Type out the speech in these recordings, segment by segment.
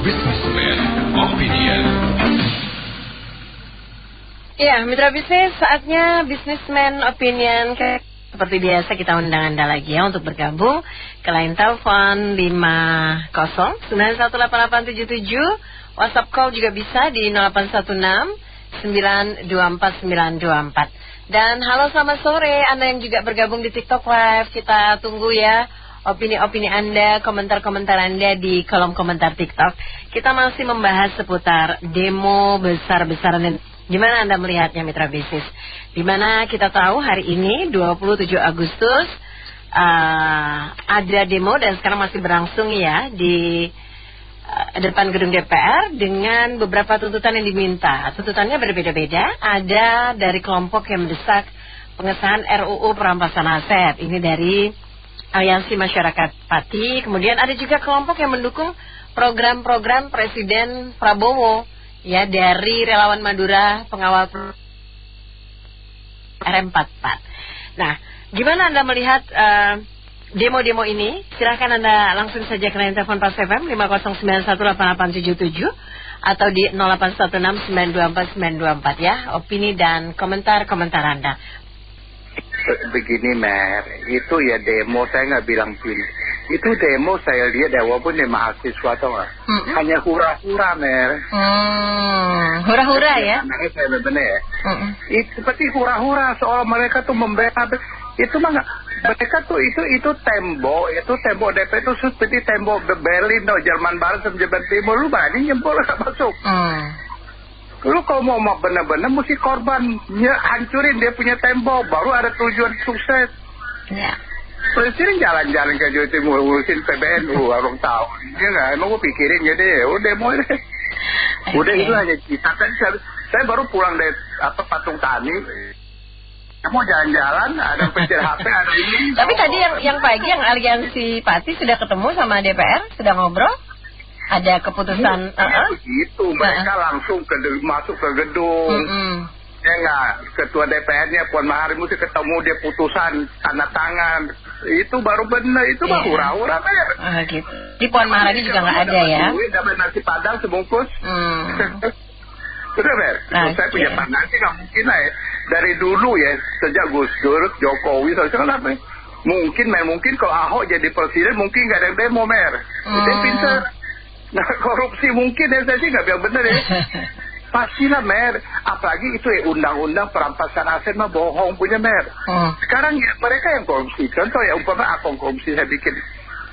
Businessman Opinion. Ya, mitra bisnis, saatnya Businessman Opinion. Seperti biasa kita undang Anda lagi ya untuk bergabung ke line telepon 50918877. WhatsApp call juga bisa di 0816 924 924. Dan halo selamat sore Anda yang juga bergabung di TikTok Live. Kita tunggu ya opini-opini Anda, komentar-komentar Anda di kolom komentar TikTok. Kita masih membahas seputar demo besar-besaran. Gimana Anda melihatnya mitra bisnis? Dimana kita tahu hari ini 27 Agustus ada demo dan sekarang masih berlangsung ya di depan gedung DPR dengan beberapa tuntutan yang diminta. Tuntutannya berbeda-beda. Ada dari kelompok yang mendesak pengesahan RUU perampasan aset. Ini dari Aliansi Masyarakat Pati. Kemudian ada juga kelompok yang mendukung program-program Presiden Prabowo ya dari Relawan Madura Pengawal RM44. Nah, gimana Anda melihat demo-demo ini? Silahkan Anda langsung saja ke line telepon Pas FM 50918877 atau di 0816924924 ya. Opini dan komentar-komentar Anda. Begini Mer, itu ya demo, saya nggak bilang pilih. Itu demo saya lihat ya, walaupun dia mahasiswa atau nggak, hanya hura-hura Mer. Hura-hura ya? Saya benar ya. Itu seperti hura-hura soal mereka tuh membela. Itu mah nggak, mereka tuh itu tembok DP itu seperti tembok Berlin, Jerman Barat sama Jerman Timur. Lu berani nyempol nggak masuk? Lu kalau mau benar-benar mesti korban hancurin dia punya tembok, baru ada tujuan sukses. Ya. Presiden jalan-jalan ke Jawa Timur ngurusin PBNU, orang tahu. Dia nggak, emang gue pikirin jadi udah mau deh. Udah itu hanya kita kan. Saya baru pulang dari Patung Tani. Mau jalan-jalan, ada pencet HP, ada ini. Tapi tadi yang pagi yang Aliansi Pati sudah ketemu sama DPR, sudah ngobrol? Ada keputusan begitu, mereka langsung masuk ke gedung. Ya nggak, ketua DPR-nya Puan Maharani mesti ketemu dia putusan tanda tangan. Itu baru benar, itu mah hura-hura Mer. Gitu. Di Puan Maharani juga nggak ada ya? Dapat nasi padang sebungkus. Sudah Mer, saya punya pandangan sih nggak mungkin lah ya. Dari dulu ya, sejak Gus Dur, Jokowi, kenapa? Mungkin kalau Ahok jadi presiden mungkin nggak ada demo Mer. Dia pintar. Nah korupsi mungkin ya, saya sih nggak bilang bener ya. Pastilah Mer, apalagi itu ya undang-undang perampasan aset mah bohong punya Mer. Sekarang ya mereka yang korupsi. Contoh ya umpama akun korupsi saya bikin,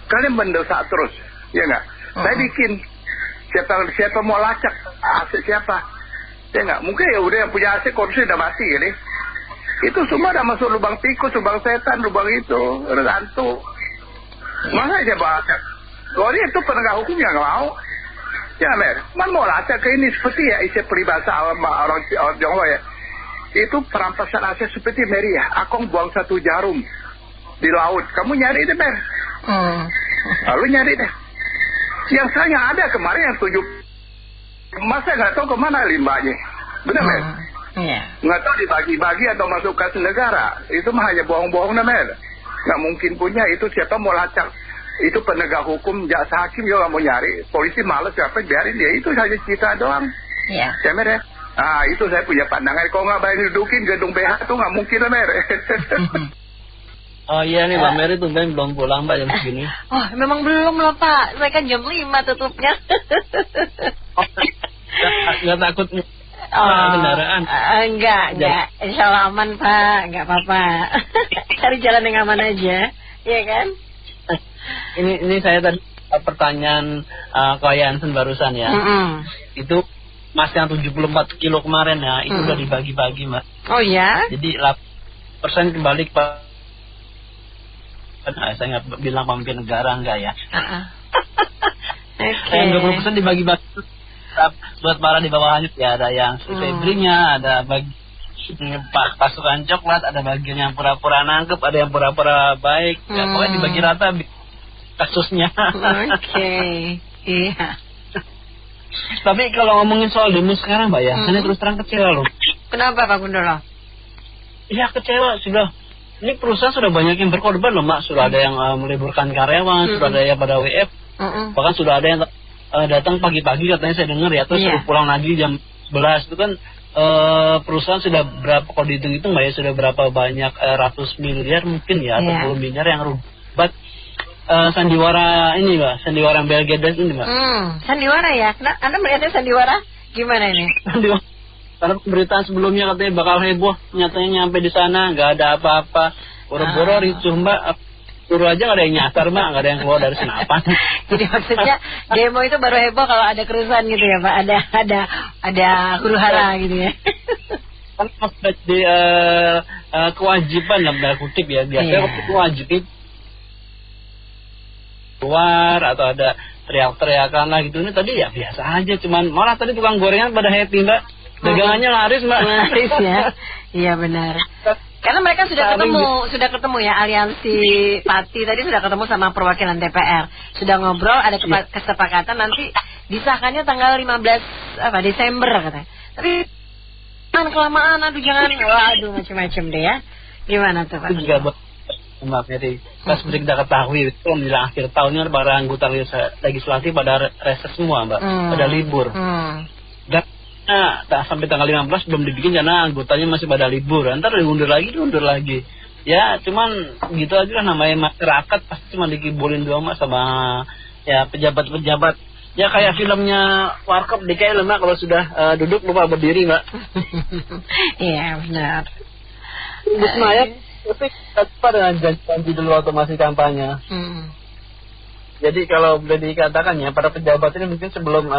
kalian mendesak terus, ya nggak? Saya bikin siapa mau lacak aset siapa, ya nggak? Mungkin ya udah yang punya aset korupsi udah mati ini. Itu semua udah masuk lubang tikus, lubang setan, lubang itu, hantu. Masa aja bahas? Soalnya itu penegak hukum yang nggak mau. Ya Mer, man mau lacak ke ini seperti ya isi peribahasa orang Jawa ya. Itu perampasan aset seperti Meri ya. Akong buang satu jarum di laut. Kamu nyari deh Mer. Lalu nyari deh. Yang saya ada kemarin yang 7. Masa nggak tahu kemana limbahnya. Benar Mer? Nggak tahu dibagi-bagi atau masuk kas negara. Itu mah hanya bohong-bohong Mer. Nggak mungkin punya itu, siapa mau lacak. Itu penegak hukum, jaksa hakim juga mau nyari, polisi males siapa biarin dia, itu saja cerita doang. Iya. Ya Mer ya. Nah itu saya punya pandangan, kalau nggak bayar dudukin gedung BH itu nggak mungkin lah Mer. Oh iya nih Mbak Mary tuh belum pulang Mbak jam segini. Oh memang belum lah Pak, saya kan jam 5 tutupnya. Nggak takut kendaraan? Enggak, insya Allah aman Pak, nggak apa-apa. Cari jalan yang aman aja, ya kan? Ini saya tadi pertanyaan Koy Hansen barusan ya. Itu Mas yang 74 kilo kemarin ya, itu udah dibagi-bagi Mas. Oh ya? Jadi 8% kembali ke saya nggak bilang pemimpin negara enggak ya. Yang 20% dibagi-bagi buat para di bawahnya ya, ada yang Febrinya, ada bagi pasukan coklat, ada bagian yang pura-pura nangkep, ada yang pura-pura baik. Ya pokoknya dibagi rata kasusnya. Iya. Tapi kalau ngomongin soal demo sekarang Mbak ya, saya terus terang kecewa loh. Kenapa Pak Gundolo? Iya kecewa sudah. Ini perusahaan sudah banyak yang berkorban loh Mbak. Sudah ada yang meliburkan karyawan, sudah ada yang pada WF, bahkan sudah ada yang datang pagi-pagi katanya saya dengar ya, terus suruh pulang lagi jam 11. Itu kan perusahaan sudah berapa, kalau dihitung-hitung Mbak ya, sudah berapa banyak ratus miliar mungkin ya, atau puluh miliar yang rubat sandiwara ini Mbak, sandiwara Bill Gates ini Mbak. Sandiwara ya, Anda melihatnya sandiwara gimana ini? Karena pemberitaan sebelumnya katanya bakal heboh, nyatanya nyampe di sana nggak ada apa-apa, boro-boro ricuh Mbak, suruh aja nggak ada yang nyasar Mbak, nggak ada yang keluar dari senapan. Jadi maksudnya demo itu baru heboh kalau ada kerusuhan gitu ya Pak, ada huru hara gitu ya. Kan di kewajiban dalam tanda kutip ya, biasanya wajib keluar atau ada teriak-teriakan lah gitu. Ini tadi ya biasa aja, cuman malah tadi tukang gorengan pada happy Mbak. Dagangannya laris Mbak. Laris ya. Iya benar. Karena mereka sudah ketemu ya, aliansi Pati tadi sudah ketemu sama perwakilan DPR. Sudah ngobrol, ada kesepakatan nanti disahkannya tanggal 15 Desember katanya. Tapi kelamaan, aduh jangan, waduh macam-macam deh ya. Gimana tuh Pak? Itu juga Mbak Mary, seperti kita ketahui itu menjelang akhir tahunnya para anggota legislatif pada reses semua Mbak, pada libur. Dan sampai tanggal 15 belum dibikin karena anggotanya masih pada libur. Ntar diundur lagi. Ya cuman gitu aja lah, namanya masyarakat pasti cuma dikibulin doang Mbak sama ya pejabat-pejabat. Ya kayak filmnya Warkop DKI Mbak, kalau sudah duduk lupa berdiri Mbak. Iya benar. Tapi apa dengan janji dulu waktu masih kampanye. Jadi kalau boleh dikatakan ya, para pejabat ini mungkin sebelum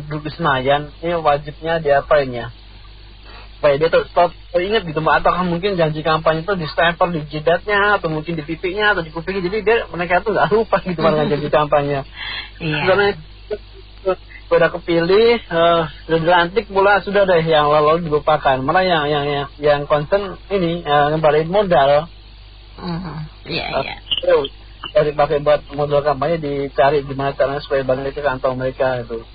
duduk di Senayan, ini wajibnya diapain ya, supaya dia tuh stop ingat gitu Mbak, atau mungkin janji kampanye itu di stempel di jidatnya, atau mungkin di pipinya, atau di kupingnya, jadi dia mereka tuh nggak lupa gitu dengan janji kampanye. Karena sudah kepilih, sudah dilantik pula, sudah deh yang lalu dilupakan. Malah yang concern ini ngembaliin modal. Dari pakai buat modal kampanye, dicari gimana caranya supaya balik ke kantong mereka itu.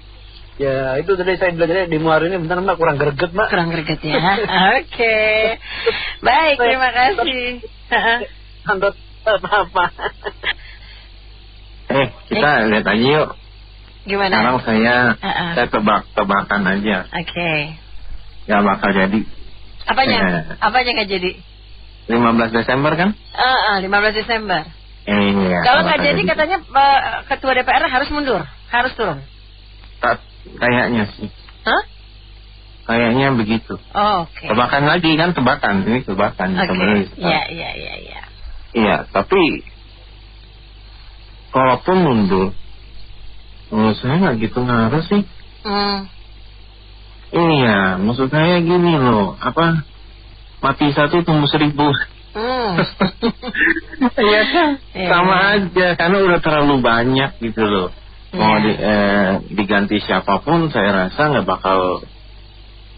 Ya itu tadi saya belajar di Muar ini, benar Mbak, kurang greget Mbak. Kurang greget ya. Oke. Baik, terima kasih. Apa-apa. Kita lihat aja yuk. Gimana? Sekarang saya tebak-tebakan aja. Oke. Gak bakal jadi. Apanya nggak jadi? 15 Desember kan? 15 Desember. Iya. Kalau nggak jadi katanya ketua DPR harus mundur, harus turun. Kayaknya sih. Kayaknya begitu. Oke. Tebakan lagi kan, tebakan. Ini tebakan. Iya. Iya, tapi kalaupun mundur, menurut saya nggak gitu ngaruh sih. Iya, maksud saya gini loh, mati satu tumbuh 1000. Iya kan, sama aja, karena udah terlalu banyak gitu loh. Mau diganti siapapun, saya rasa nggak bakal.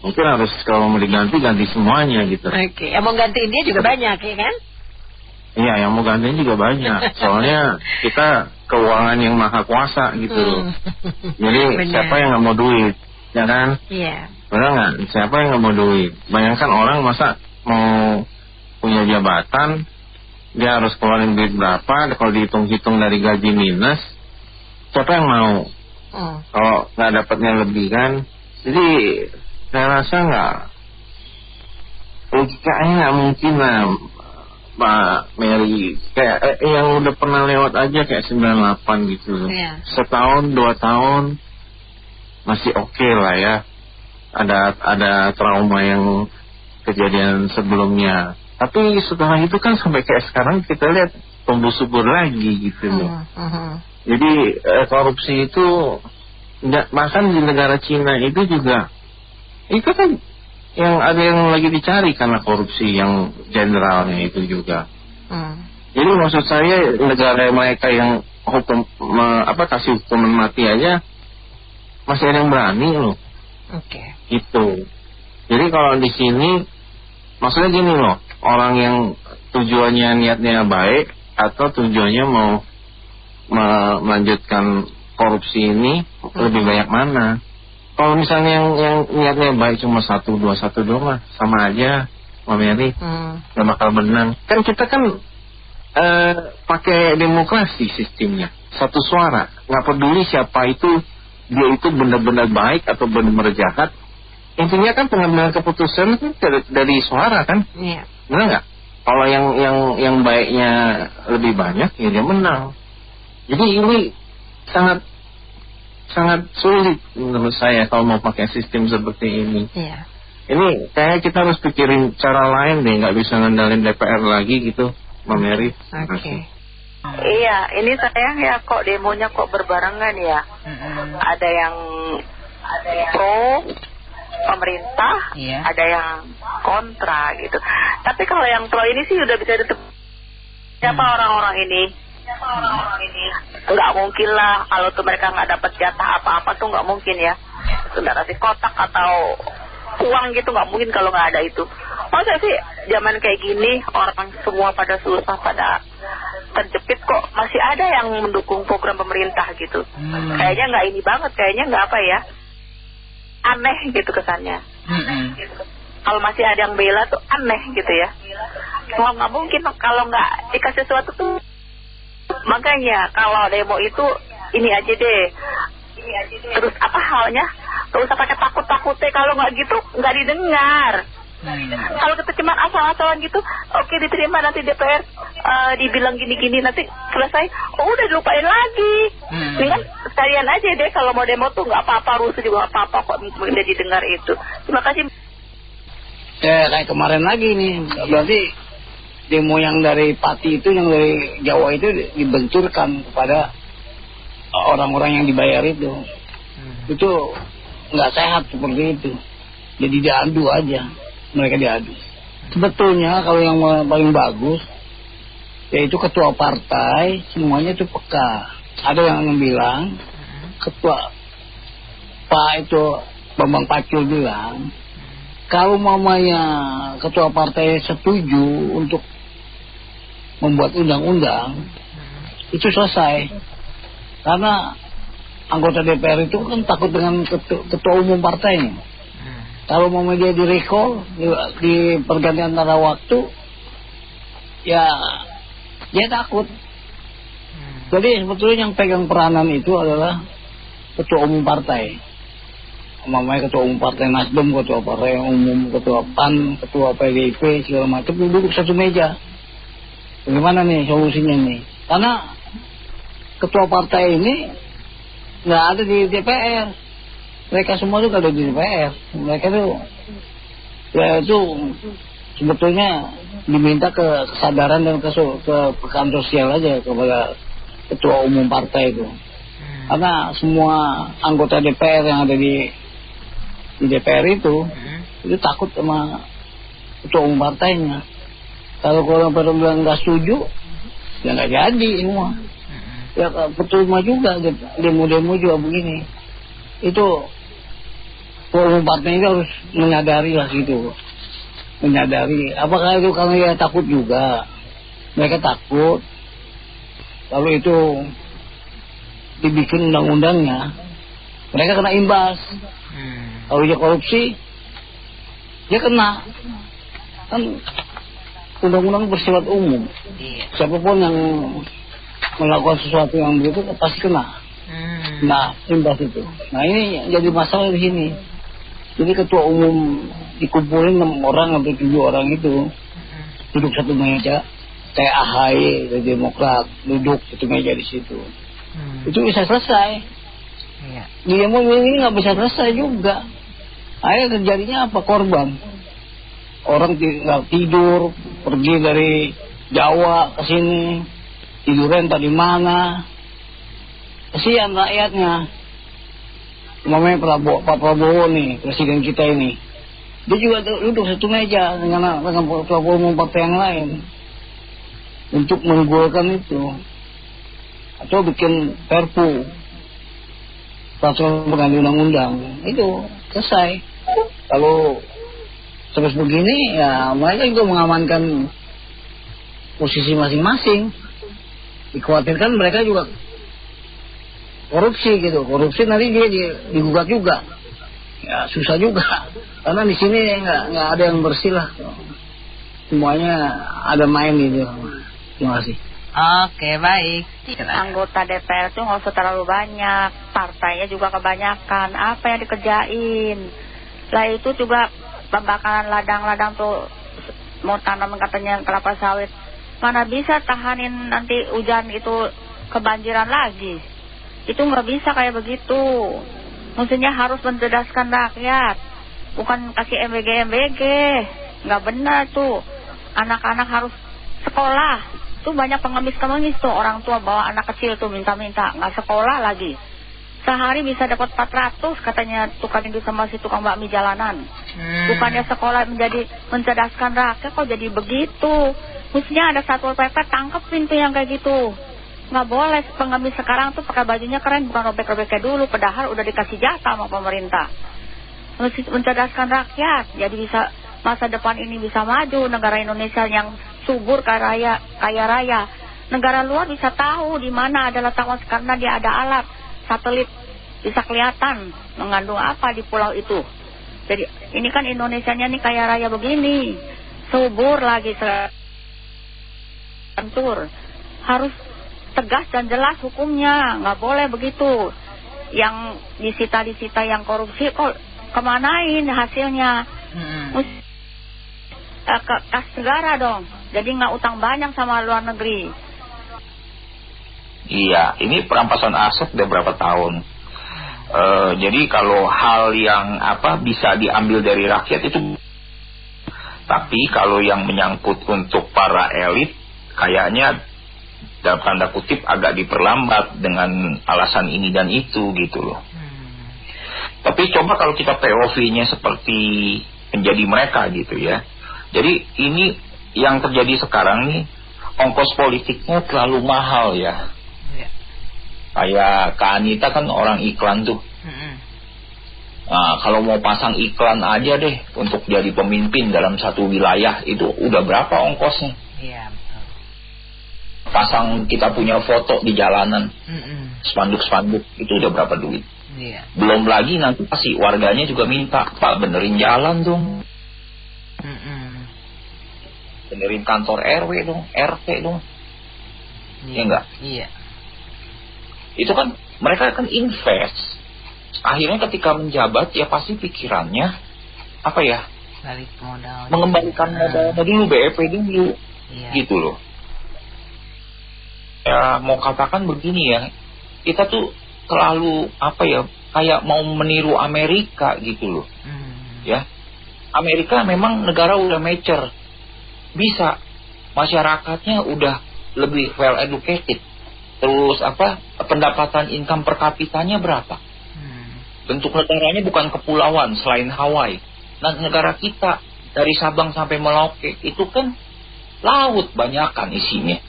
Mungkin harus kalau mau diganti, ganti semuanya gitu. Oke, yang mau gantiin dia juga banyak ya kan? Iya, yang mau gantiin juga banyak. Soalnya kita keuangan yang maha kuasa gitu loh. Jadi siapa yang nggak mau duit, ya kan? Iya. Benar nggak? Siapa yang nggak mau duit? Bayangkan orang masa mau punya jabatan, dia harus keluarin duit berapa? Kalau dihitung-hitung dari gaji minus, siapa yang mau? Kalau nggak dapatnya lebih kan? Jadi saya rasa logikanya nggak mungkin lah, Mbak Mary. Kayak yang udah pernah lewat aja kayak 98 gitu loh. Setahun 2 tahun masih oke lah ya. Ada trauma yang kejadian sebelumnya. Tapi setelah itu kan sampai kayak sekarang kita lihat tumbuh subur lagi gitu loh. Jadi korupsi itu bahkan di negara Cina itu juga, itu kan yang ada yang lagi dicari karena korupsi yang generalnya itu juga. Jadi maksud saya negara mereka yang kasih hukuman mati aja masih ada yang berani loh. Itu. Jadi kalau di sini maksudnya gini loh, orang yang tujuannya niatnya baik atau tujuannya mau melanjutkan korupsi ini lebih banyak mana? Kalau misalnya yang niatnya baik cuma 1-2 mah sama aja, Mbak Mary, nggak bakal menang. Kan kita kan pakai demokrasi sistemnya, 1 suara, nggak peduli siapa itu dia itu benar-benar baik atau benar-benar jahat. Intinya kan pengambilan keputusan itu dari suara kan, benar nggak? Kalau yang baiknya lebih banyak, ya dia menang. Jadi ini sangat sulit menurut saya kalau mau pakai sistem seperti ini. Ini kayak kita harus pikirin cara lain deh, nggak bisa ngandalin DPR lagi gitu, Mbak Mary. Iya, ini sayang ya kok demonya kok berbarengan ya. Ada yang pro pemerintah, ada yang kontra gitu. Tapi kalau yang pro ini sih udah bisa ditebak siapa orang-orang ini. Nggak mungkin lah kalau tuh mereka nggak dapat jatah apa-apa tuh nggak mungkin ya. Sudah kasih kotak atau uang gitu nggak mungkin kalau nggak ada itu. Masa sih zaman kayak gini orang semua pada susah, pada terjepit kok masih ada yang mendukung program pemerintah gitu. Kayaknya nggak ini banget, kayaknya nggak apa ya. Aneh gitu kesannya. Kalau masih ada yang bela tuh aneh gitu ya. Nggak mungkin kalau nggak dikasih sesuatu tuh. Makanya kalau demo itu ini aja deh. Terus apa halnya? Gak usah pakai takut-takutnya. Kalau nggak gitu nggak didengar. Kalau kita cuma asal-asalan gitu, oke diterima nanti DPR dibilang gini-gini, nanti selesai, udah dilupain lagi. Dengan sekalian aja deh kalau mau demo tuh nggak apa-apa, rusuh juga nggak apa-apa kok, udah didengar itu. Terima kasih. Ya kayak kemarin lagi nih, berarti demo yang dari Pati itu, yang dari Jawa itu dibenturkan kepada orang-orang yang dibayar itu. Itu nggak sehat seperti itu. Jadi diadu aja. Mereka diadu. Sebetulnya kalau yang paling bagus yaitu ketua partai semuanya itu peka. Ada yang bilang ketua Pak itu Bambang Pacul bilang kalau mamanya ketua partai setuju untuk membuat undang-undang itu selesai. Karena anggota DPR itu kan takut dengan ketua umum partainya. Kalau mau dia di-recall di pergantian antara waktu, ya dia takut. Jadi sebetulnya yang pegang peranan itu adalah ketua umum partai. Namanya ketua umum partai Nasdem, ketua partai umum, ketua PAN, ketua PDIP, segala macam duduk satu meja. Bagaimana nih solusinya nih? Karena ketua partai ini nggak ada di DPR. Mereka semua itu ada di DPR. Mereka tuh ya itu sebetulnya diminta kesadaran dan kepekaan sosial aja kepada ketua umum partai itu. Karena semua anggota DPR yang ada di DPR itu takut sama ketua umum partainya. Kalau orang pada bilang nggak setuju, ya nggak jadi semua. Ya percuma juga demo-demo juga begini. Itu umum partai itu harus menyadari lah gitu. Menyadari. Apakah itu karena dia takut juga? Mereka takut. Kalau itu dibikin undang-undangnya, mereka kena imbas. Kalau dia korupsi, dia kena. Kan undang-undang bersifat umum. Siapapun yang melakukan sesuatu yang begitu pasti kena. Nah, imbas itu. Nah, ini jadi masalah di sini. Jadi ketua umum dikumpulin 6 orang atau 7 orang itu duduk satu meja, kayak AHY dari Demokrat duduk satu meja di situ. Itu bisa selesai. Dia mau ini nggak bisa selesai juga. Akhirnya terjadinya apa? Korban. Orang nggak tidur, pergi dari Jawa ke sini, tiduran entah di mana. Kasihan rakyatnya. Namanya Pak Prabowo nih, presiden kita ini. Dia juga duduk satu meja dengan ketua umum partai yang lain untuk menggolkan itu, atau bikin perpu peraturan pengganti undang-undang itu selesai. Kalau terus begini ya mereka juga mengamankan posisi masing-masing. Dikhawatirkan mereka juga korupsi gitu. Korupsi nanti dia digugat juga. Ya susah juga. Karena di sini nggak ada yang bersih lah. Semuanya ada main gitu. Terima kasih. Oke, baik. Anggota DPR itu nggak usah terlalu banyak, partainya juga kebanyakan. Apa yang dikerjain? Lah itu juga pembakaran ladang-ladang tuh, mau tanam katanya kelapa sawit. Mana bisa tahanin nanti hujan itu kebanjiran lagi. Itu nggak bisa kayak begitu. Maksudnya harus mencerdaskan rakyat, bukan kasih MBG. Nggak benar tuh. Anak-anak harus sekolah. Tuh banyak pengemis tuh, orang tua bawa anak kecil tuh minta-minta, nggak sekolah lagi. Sehari bisa dapat 400 katanya tukang induk sama si tukang bakmi jalanan. Bukannya sekolah menjadi mencerdaskan rakyat, kok jadi begitu. Mestinya ada Satpol PP tangkepin tuh yang kayak gitu. Nggak boleh pengemis sekarang tuh pakai bajunya keren, bukan robek-robek kayak dulu, padahal udah dikasih jatah sama pemerintah. Mesti mencerdaskan rakyat, jadi bisa masa depan ini bisa maju. Negara Indonesia yang subur kaya raya. Negara luar bisa tahu di mana ada letak karena dia ada alat satelit, bisa kelihatan mengandung apa di pulau itu. Jadi ini kan Indonesianya nih kaya raya begini, subur lagi, lentur. Harus tegas dan jelas hukumnya, nggak boleh begitu. Yang disita yang korupsi kok kemanain hasilnya? Kas negara dong. Jadi nggak utang banyak sama luar negeri. Iya, ini perampasan aset udah berapa tahun. Jadi kalau hal yang bisa diambil dari rakyat itu, tapi kalau yang menyangkut untuk para elit, kayaknya dalam tanda kutip agak diperlambat dengan alasan ini dan itu gitu loh. Tapi coba kalau kita POV-nya seperti menjadi mereka gitu ya. Jadi ini yang terjadi sekarang nih, ongkos politiknya terlalu mahal ya. Kayak Kak Anita kan orang iklan tuh. Nah, kalau mau pasang iklan aja deh untuk jadi pemimpin dalam satu wilayah itu udah berapa ongkosnya? Iya, betul. Pasang kita punya foto di jalanan, spanduk-spanduk itu udah berapa duit? Iya. Belum lagi nanti pasti warganya juga minta, Pak benerin jalan dong. Benerin kantor RW dong, RT dong. Iya enggak? Iya. Itu kan mereka akan invest. Akhirnya ketika menjabat ya pasti pikirannya apa ya? Balik modal. Mengembalikan modalnya dulu, BEP dulu. Iya. Gitu loh. Ya mau katakan begini ya, kita tuh terlalu kayak mau meniru Amerika gitu loh. Ya. Amerika memang negara udah mature. Bisa, masyarakatnya udah lebih well educated. Terus pendapatan income per kapitanya berapa? Bentuk negaranya bukan kepulauan selain Hawaii. Nah, negara kita dari Sabang sampai Merauke itu kan laut banyakan isinya.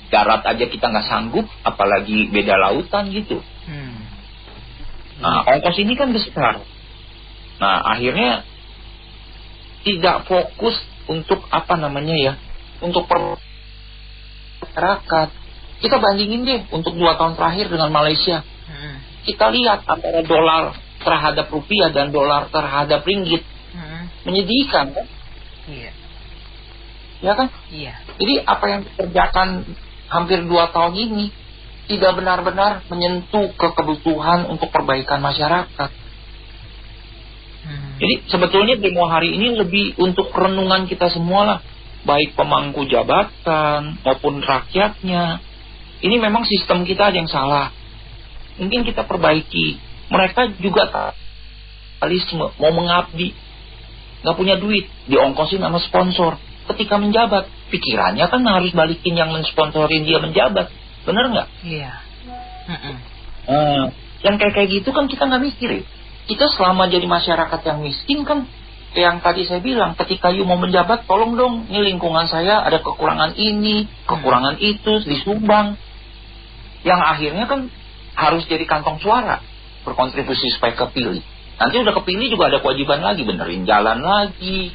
Darat aja kita nggak sanggup, apalagi beda lautan gitu. Nah, ongkos ini kan besar. Nah, akhirnya tidak fokus untuk untuk masyarakat. Kita bandingin deh untuk 2 tahun terakhir dengan Malaysia. Kita lihat antara dolar terhadap rupiah dan dolar terhadap ringgit. Menyedihkan kan? Iya. Ya kan? Iya. Jadi apa yang dikerjakan hampir 2 tahun ini tidak benar-benar menyentuh kebutuhan untuk perbaikan masyarakat. Jadi sebetulnya demo hari ini lebih untuk renungan kita semua lah, baik pemangku jabatan maupun rakyatnya. Ini memang sistem kita yang salah. Mungkin kita perbaiki. Mereka juga kapitalisme, mau mengabdi, nggak punya duit, diongkosin sama sponsor. Ketika menjabat, pikirannya kan harus balikin yang mensponsorin dia menjabat, bener nggak? Iya. Yang kayak gitu kan kita nggak mikir. Kita selama jadi masyarakat yang miskin kan, yang tadi saya bilang, ketika you mau menjabat, tolong dong, ini lingkungan saya ada kekurangan ini, kekurangan itu, disumbang. Yang akhirnya kan harus jadi kantong suara, berkontribusi supaya kepilih. Nanti udah kepilih juga ada kewajiban lagi, benerin jalan lagi,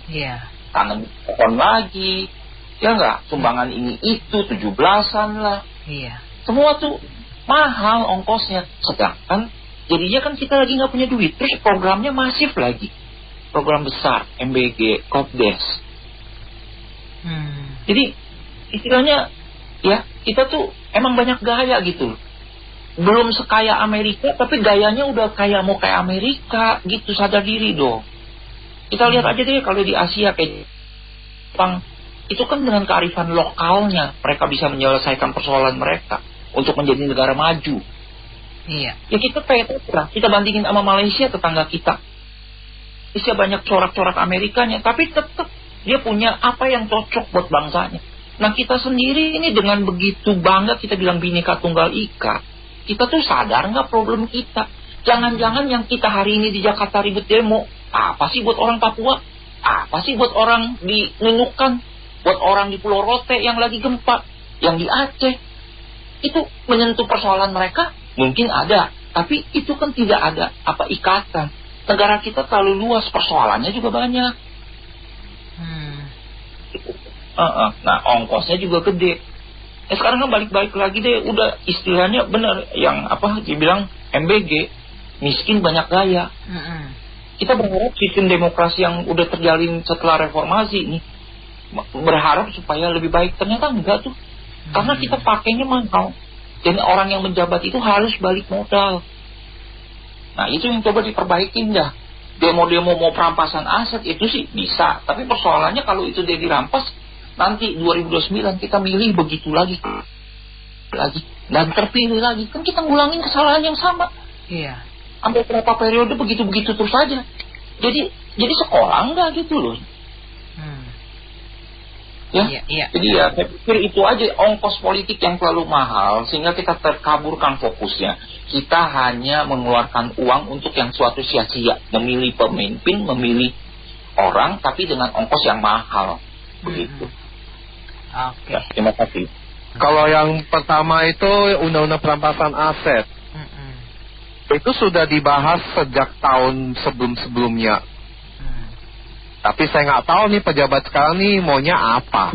tanam pohon lagi, ya enggak, sumbangan ini itu, 17-an lah. Iya. Semua tuh mahal ongkosnya, sedangkan jadinya kan kita lagi nggak punya duit, terus programnya masif lagi, program besar, MBG, Kopdes. Jadi istilahnya Ya, kita tuh emang banyak gaya gitu. Belum sekaya Amerika, tapi gayanya udah mau kayak Amerika gitu. Sadar diri dong. Kita lihat aja deh kalau di Asia kayak Jepang, itu kan dengan kearifan lokalnya mereka bisa menyelesaikan persoalan mereka untuk menjadi negara maju. Iya. Ya kita kita bandingin sama Malaysia, tetangga kita. Malaysia banyak corak-corak Amerikanya, tapi tetap dia punya apa yang cocok buat bangsanya. Nah kita sendiri ini dengan begitu bangga kita bilang Bhinneka Tunggal Ika, kita tuh sadar nggak problem kita? Jangan-jangan yang kita hari ini di Jakarta ribut demo, apa sih buat orang Papua? Apa sih buat orang di Nunukan? Buat orang di Pulau Rote yang lagi gempa? Yang di Aceh? Itu menyentuh persoalan mereka? Mungkin ada, tapi itu kan tidak ada ikatan. Negara kita terlalu luas, persoalannya juga banyak. Nah ongkosnya juga gede. Sekarang kan balik lagi deh, udah istilahnya benar yang dibilang MBG, miskin banyak gaya. Kita berharap sistem demokrasi yang udah terjalin setelah reformasi ini, berharap supaya lebih baik. Ternyata enggak tuh, karena kita pakainya mahal. Dan orang yang menjabat itu harus balik modal. Nah itu yang coba diperbaikin dah. Demo-demo mau perampasan aset itu sih bisa, tapi persoalannya kalau itu dia dirampas, nanti 2029 kita milih begitu lagi dan terpilih lagi, kan kita ngulangin kesalahan yang sama. Iya. Sampai berapa periode begitu terus saja. Jadi sekolah enggak gitu loh. Ya. Iya. Jadi ya saya pikir itu aja, ongkos politik yang terlalu mahal sehingga kita terkaburkan fokusnya. Kita hanya mengeluarkan uang untuk yang suatu sia-sia, memilih pemimpin, memilih orang, tapi dengan ongkos yang mahal. Begitu. Oke. Ya, terima kasih. Kalau yang pertama itu undang-undang perampasan aset, itu sudah dibahas sejak tahun sebelum-sebelumnya. Tapi saya nggak tahu nih pejabat sekarang nih maunya apa.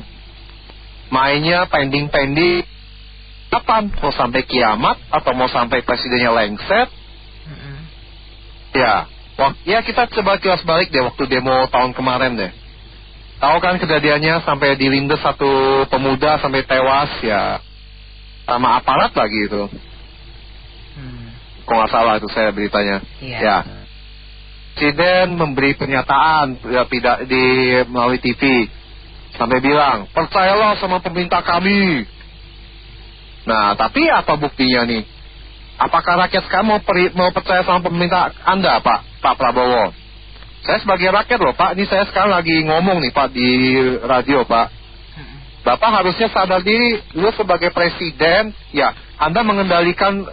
Mainnya pending-pending. Kapan? Mau sampai kiamat atau mau sampai presidennya lengset? Ya, kita coba kilas balik deh waktu demo tahun kemarin deh. Tahu kan kejadiannya sampai dilindas satu pemuda sampai tewas ya, sama aparat lagi itu. Kok nggak salah itu saya beritanya. Ya. Presiden memberi pernyataan melalui TV sampai bilang percayalah sama pemerintah kami. Nah tapi apa buktinya nih? Apakah rakyat sekarang mau percaya sama pemerintah Anda Pak Prabowo? Saya sebagai rakyat loh Pak, ini saya sekarang lagi ngomong nih Pak di radio Pak. Bapak harusnya sadar diri, lu sebagai presiden ya Anda mengendalikan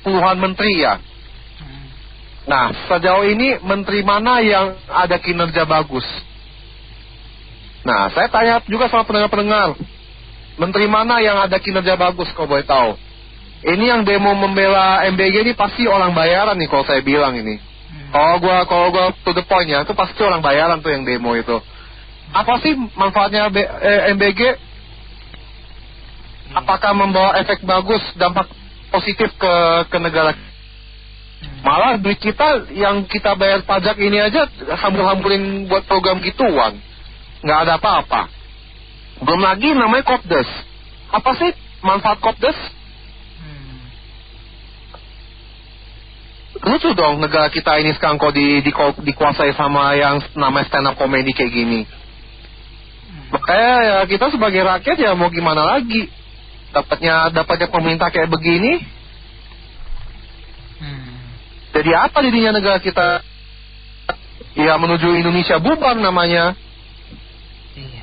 puluhan menteri ya. Nah, sejauh ini menteri mana yang ada kinerja bagus? Nah, saya tanya juga sama pendengar-pendengar, menteri mana yang ada kinerja bagus kalau boleh tahu? Ini yang demo membela MBG ini pasti orang bayaran nih kalau saya bilang ini. Kalau gua to the point ya, itu pasti orang bayaran tuh yang demo itu. Apa sih manfaatnya MBG? Apakah membawa efek bagus, dampak positif ke negara? Malah duit kita yang kita bayar pajak ini aja hambur-hamburin buat program gituan, nggak ada apa-apa. Belum lagi namanya Kopdes. Apa sih manfaat Kopdes? Lucu dong negara kita ini sekarang kok dikuasai sama yang namanya stand up comedy kayak gini. Makanya ya kita sebagai rakyat ya mau gimana lagi, dapatnya pemerintah kayak begini. Jadi apa dirinya negara kita? Ya menuju Indonesia bubar namanya. Iya.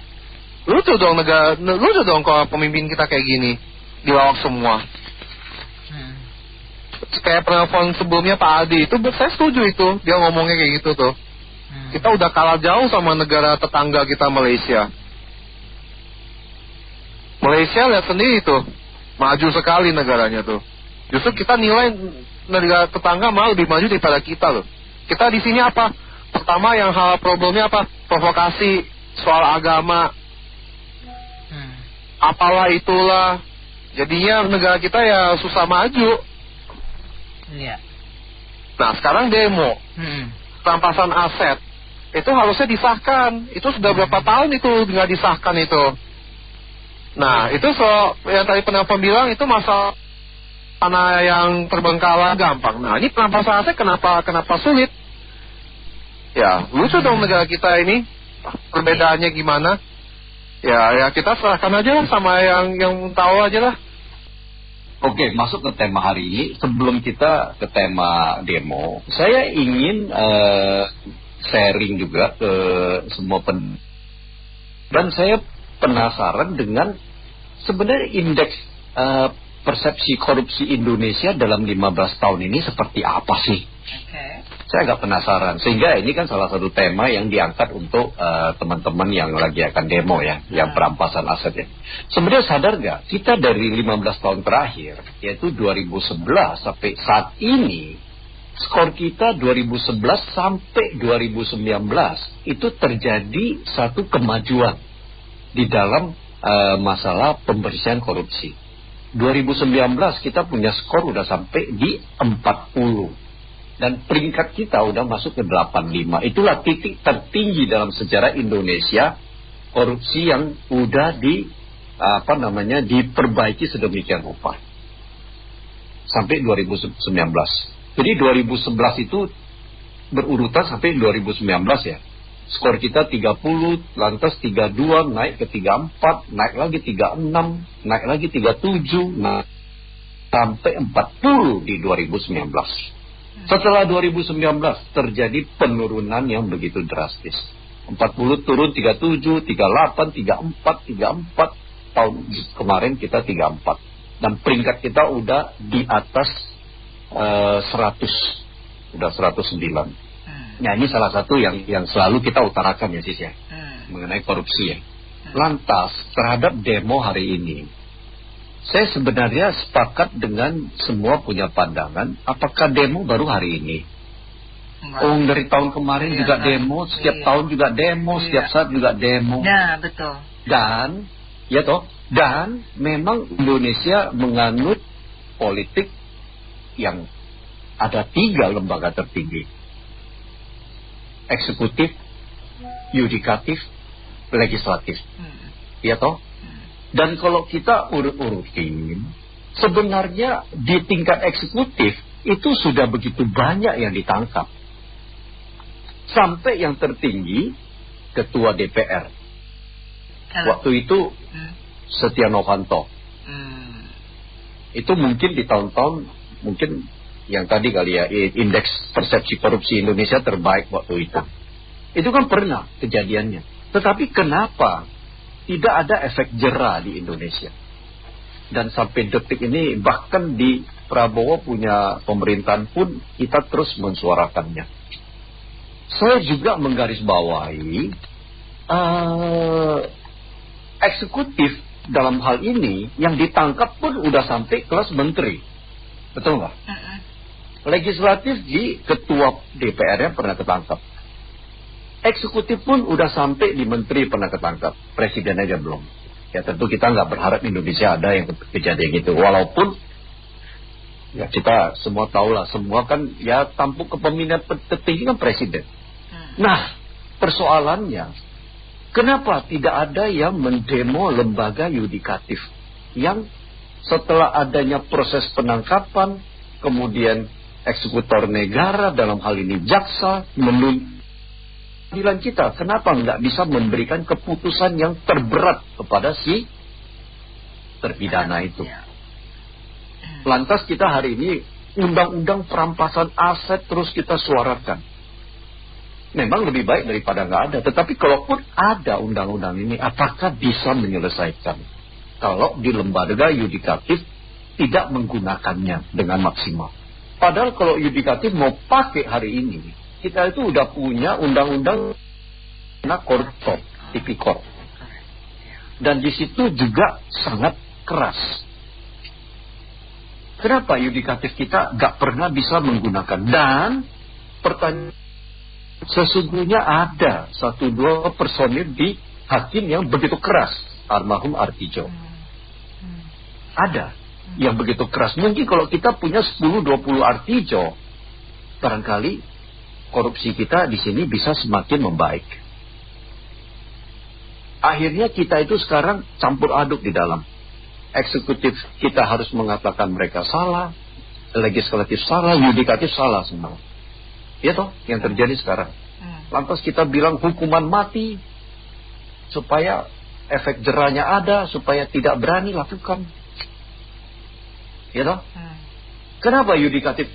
Lucu dong kalau pemimpin kita kayak gini, dilawak semua. Kayak penelpon sebelumnya Pak Adi itu, saya setuju itu, dia ngomongnya kayak gitu tuh. Kita udah kalah jauh sama negara tetangga kita Malaysia. Malaysia lihat sendiri tuh, maju sekali negaranya tuh. Justru kita nilai negara tetangga malah lebih maju daripada kita loh. Kita di sini apa? Pertama yang hal problemnya apa? Provokasi soal agama. Apalah itulah. Jadinya negara kita ya susah maju. Iya. Nah sekarang demo, perampasan aset, itu harusnya disahkan. Itu sudah berapa tahun itu nggak disahkan itu. Nah, itu yang tadi penelpon bilang itu masalah tanah yang terbengkalai gampang. Nah, ini perampasan aset kenapa sulit? Ya, lucu dong negara kita ini. Perbedaannya gimana? Ya kita serahkan aja lah sama yang tahu aja lah. Oke, masuk ke tema hari ini. Sebelum kita ke tema demo, saya ingin sharing juga ke semua dan saya penasaran dengan sebenarnya indeks persepsi korupsi Indonesia dalam 15 tahun ini seperti apa sih? Saya agak penasaran, sehingga ini kan salah satu tema yang diangkat untuk teman-teman yang lagi akan demo ya, yang perampasan aset ya. Sebenarnya sadar gak, kita dari 15 tahun terakhir, yaitu 2011 sampai saat ini, skor kita 2011 sampai 2019, itu terjadi satu kemajuan di dalam masalah pembersihan korupsi. 2019 kita punya skor udah sampai di 40. Dan peringkat kita udah masuk ke 85. Itulah titik tertinggi dalam sejarah Indonesia korupsi yang udah diperbaiki sedemikian rupa. Sampai 2019. Jadi 2011 itu berurutan sampai 2019 ya. Skor kita 30, lantas 32, naik ke 34, naik lagi 36, naik lagi 37, sampai 40 di 2019. Setelah 2019 terjadi penurunan yang begitu drastis. 40 turun 37, 38, 34, tahun kemarin kita 34. Dan peringkat kita udah di atas 100, udah 109. Nah ini salah satu yang selalu kita utarakan ya Sis ya, mengenai korupsi ya. Lantas terhadap demo hari ini, saya sebenarnya sepakat dengan semua punya pandangan. Apakah demo baru hari ini? Dari tahun kemarin juga demo, setiap tahun juga demo, setiap saat juga demo. Nah, betul. Dan, dan memang Indonesia menganut politik yang ada 3 lembaga tertinggi. Eksekutif, yudikatif, legislatif. Ya toh? Dan kalau kita urut-urutin, sebenarnya di tingkat eksekutif itu sudah begitu banyak yang ditangkap. Sampai yang tertinggi, Ketua DPR. Waktu itu, Setia Novanto. Itu mungkin di tahun-tahun, mungkin yang tadi kali ya, indeks persepsi korupsi Indonesia terbaik waktu itu. Itu kan pernah kejadiannya. Tetapi kenapa tidak ada efek jera di Indonesia? Dan sampai detik ini bahkan di Prabowo punya pemerintahan pun kita terus mensuarakannya. Saya juga menggarisbawahi eksekutif dalam hal ini yang ditangkap pun udah sampai kelas menteri. Betul nggak? Legislatif di ketua DPR-nya pernah ketangkap. Eksekutif pun udah sampai di menteri pernah ketangkap. Presiden aja belum. Ya tentu kita nggak berharap Indonesia ada yang kejadian gitu. Walaupun ya kita semua tahu lah, semua kan ya tampuk kepemimpinan tertinggi kan presiden. Nah persoalannya, kenapa tidak ada yang mendemo lembaga yudikatif yang setelah adanya proses penangkapan, kemudian eksekutor negara dalam hal ini jaksa pengadilan kita, kenapa nggak bisa memberikan keputusan yang terberat kepada si terpidana itu? Lantas kita hari ini undang-undang perampasan aset terus kita suarakan. Memang lebih baik daripada nggak ada. Tetapi kalaupun ada undang-undang ini, apakah bisa menyelesaikan kalau di lembaga yudikatif tidak menggunakannya dengan maksimal? Padahal kalau yudikatif mau pakai hari ini, kita itu udah punya undang-undang koruptor, tipikor. Dan di situ juga sangat keras. Kenapa yudikatif kita gak pernah bisa menggunakan? Dan pertanyaan, sesungguhnya ada 1-2 personil di hakim yang begitu keras. Almarhum Artijo. Ada yang begitu keras. Mungkin kalau kita punya 10-20 Artijo, barangkali korupsi kita di sini bisa semakin membaik. Akhirnya kita itu sekarang campur aduk di dalam. Eksekutif kita harus mengatakan mereka salah, legislatif salah, yudikatif salah semua. Ya toh, yang terjadi sekarang. Lantas kita bilang hukuman mati, supaya efek jerahnya ada, supaya tidak berani lakukan. Ya toh? Kenapa yudikatif?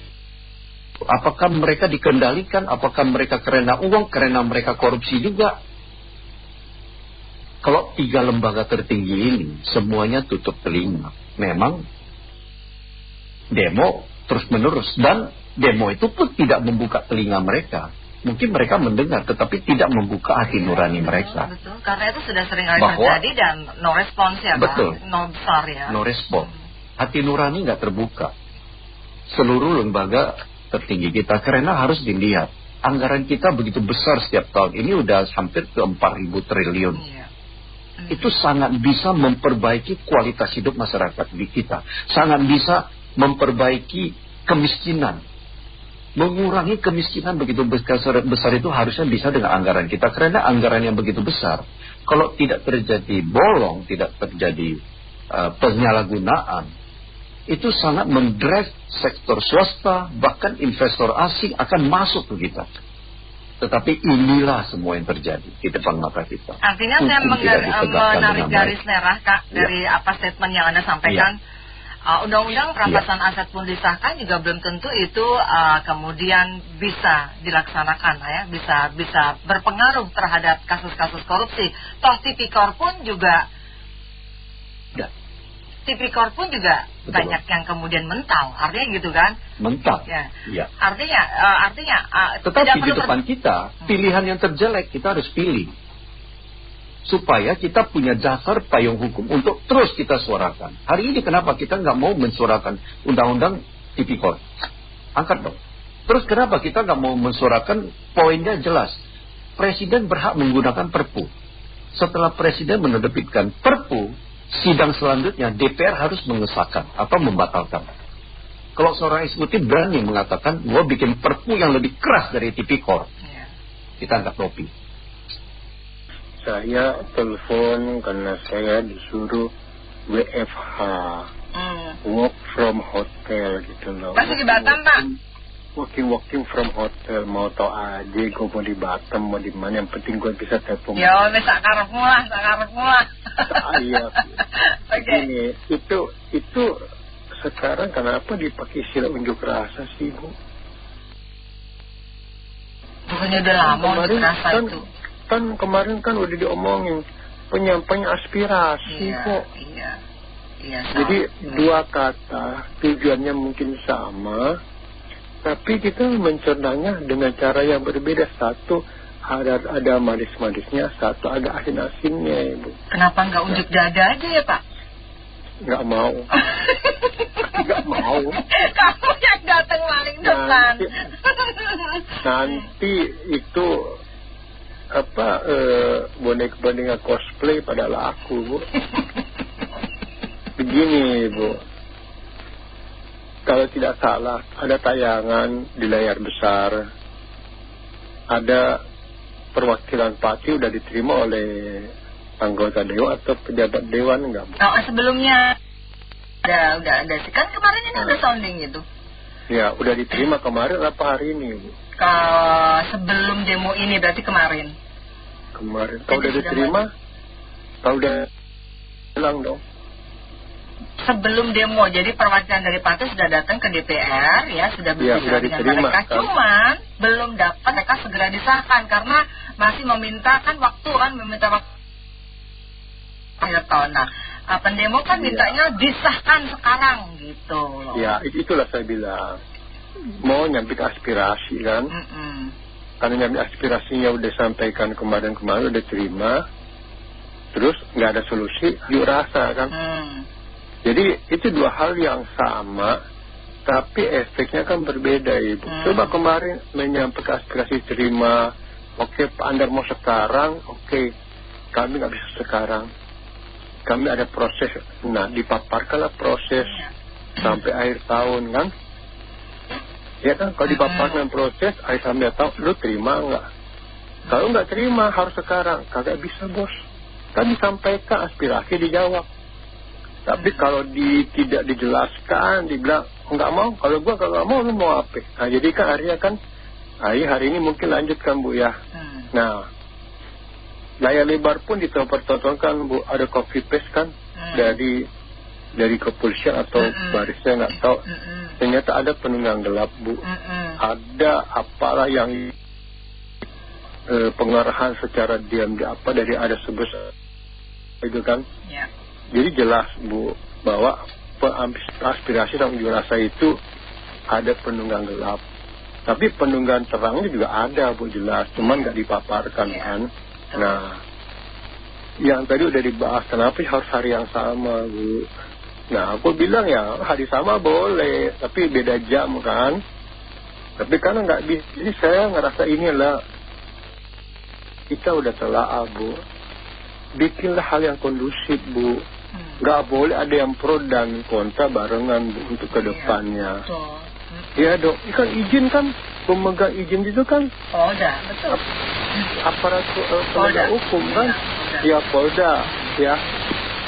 Apakah mereka dikendalikan? Apakah mereka karena uang? Karena mereka korupsi juga? Kalau 3 lembaga tertinggi ini semuanya tutup telinga, memang demo terus menerus, dan demo itu pun tidak membuka telinga mereka. Mungkin mereka mendengar, tetapi tidak membuka hati nurani mereka. Betul, karena itu sudah sering kali terjadi dan no response ya, betul, Pak? No besar ya. No respon. Hati nurani nggak terbuka. Seluruh lembaga tertinggi kita, karena harus dilihat anggaran kita begitu besar setiap tahun. Ini udah hampir ke 4.000 triliun. Itu sangat bisa memperbaiki kualitas hidup masyarakat di kita. Sangat bisa memperbaiki kemiskinan. Mengurangi kemiskinan begitu besar itu harusnya bisa dengan anggaran kita. Karena anggaran yang begitu besar, kalau tidak terjadi bolong, tidak terjadi penyalahgunaan, itu sangat mendrive sektor swasta, bahkan investor asing akan masuk ke kita. Tetapi inilah semua yang terjadi di depan mata kita. Artinya saya menarik garis merah, Kak, dari apa statement yang Anda sampaikan. Undang-undang perampasan aset pun disahkan juga belum tentu itu kemudian bisa dilaksanakan, ya, bisa berpengaruh terhadap kasus-kasus korupsi. Toh Tipikor pun juga betul, banyak yang kemudian mental, artinya gitu kan? Mental. Ya. Artinya tetapi di depan kita pilihan yang terjelek kita harus pilih, supaya kita punya dasar payung hukum untuk terus kita suarakan. Hari ini kenapa kita nggak mau mensuarakan undang-undang Tipikor? Angkat dong. Terus kenapa kita nggak mau mensuarakan poinnya jelas? Presiden berhak menggunakan Perpu. Setelah Presiden menerbitkan Perpu, sidang selanjutnya DPR harus mengesahkan atau membatalkan. Kalau seorang eksekutif berani mengatakan, gua bikin Perpu yang lebih keras dari Tipikor, kita angkat topi. Saya telepon karena saya disuruh WFH, work from hotel gitu loh. Masih di Batam, Pak? Working from hotel, mau tau aja gue mau di Batam, mau di mana, yang penting gue bisa telepon. Ya, sakarepmu lah. Iya. Begini, itu sekarang kenapa dipakai istilah unjuk rasa sih, Bu? Bukannya udah lama unjuk rasa itu. Kan kemarin kan udah diomongin penyampaian aspirasi kok. Iya. Jadi dua kata, tujuannya mungkin sama, tapi kita mencernanya dengan cara yang berbeda. Satu ada manis-manisnya, satu ada asin-asinnya, Ibu. Kenapa nggak unjuk dada aja ya, Pak? Nggak mau. Nggak mau. Kamu yang datang paling depan. Nanti itu boneka cosplay pada laku, Bu. Begini, Bu. Kalau tidak salah, ada tayangan di layar besar. Ada perwakilan parti udah diterima oleh anggota dewan atau pejabat dewan enggak, Bu? Oh, sebelumnya udah kan kemarin ini udah sounding gitu. Ya, udah diterima kemarin apa hari ini, Bu? Sebelum demo ini berarti kemarin. Kemarin. Kalau udah diterima, kalau udah bilang dong. Sebelum demo, jadi perwakilan dari partai sudah datang ke DPR, ya, sudah berbicara dengan mereka. Kan? Cuman belum dapat mereka segera disahkan karena masih meminta waktu akhir tahun. Nah, pendemo kan mintanya disahkan sekarang gitu loh. Ya, itulah saya bilang. Mau nyampaikan aspirasi kan? Karena nyampaikan aspirasinya udah sampaikan kemarin udah terima, terus nggak ada solusi, yuk rasa kan? Jadi itu dua hal yang sama, tapi efeknya kan berbeda, Ibu. Coba kemarin menyampaikan aspirasi terima, oke, Pak Anda mau sekarang, oke, kami nggak bisa sekarang, kami ada proses. Nah, dipaparkanlah proses sampai akhir tahun kan? Ya kan, kalau dipaparkan proses akhir tahun, lu terima nggak? Kalau nggak terima harus sekarang, kagak bisa, Bos. kan disampaikan aspirasi dijawab. Tapi kalau tidak dijelaskan, dibilang nggak mau, kalau gua nggak mau, lu mau apa? Nah, jadi kan akhirnya kan, hari ini mungkin lanjutkan Bu ya. Nah, layar lebar pun ditontonkan Bu, ada copy paste kan dari kepolisian atau barisnya nggak tahu. Ternyata ada penunggang gelap Bu, ada apalah yang pengarahan secara diam dari ada sebesar itu kan. Jadi jelas Bu bahwa aspirasi dan unjuk rasa itu ada penunggang gelap, tapi penunggang terangnya juga ada Bu, jelas, cuman nggak dipaparkan kan. Nah, yang tadi udah dibahas, kenapa harus hari yang sama Bu? Nah, aku bilang ya hari sama boleh, tapi beda jam kan. Tapi karena nggak bisa, jadi saya ngerasa inilah kita udah telah Bu, bikinlah hal yang kondusif Bu. Nggak boleh ada yang pro dan kontra barengan Bu, untuk kedepannya. Ya dok, kan izin kan, pemegang izin itu kan Polda, betul. Aparat penegak hukum kan, ya Polda ya.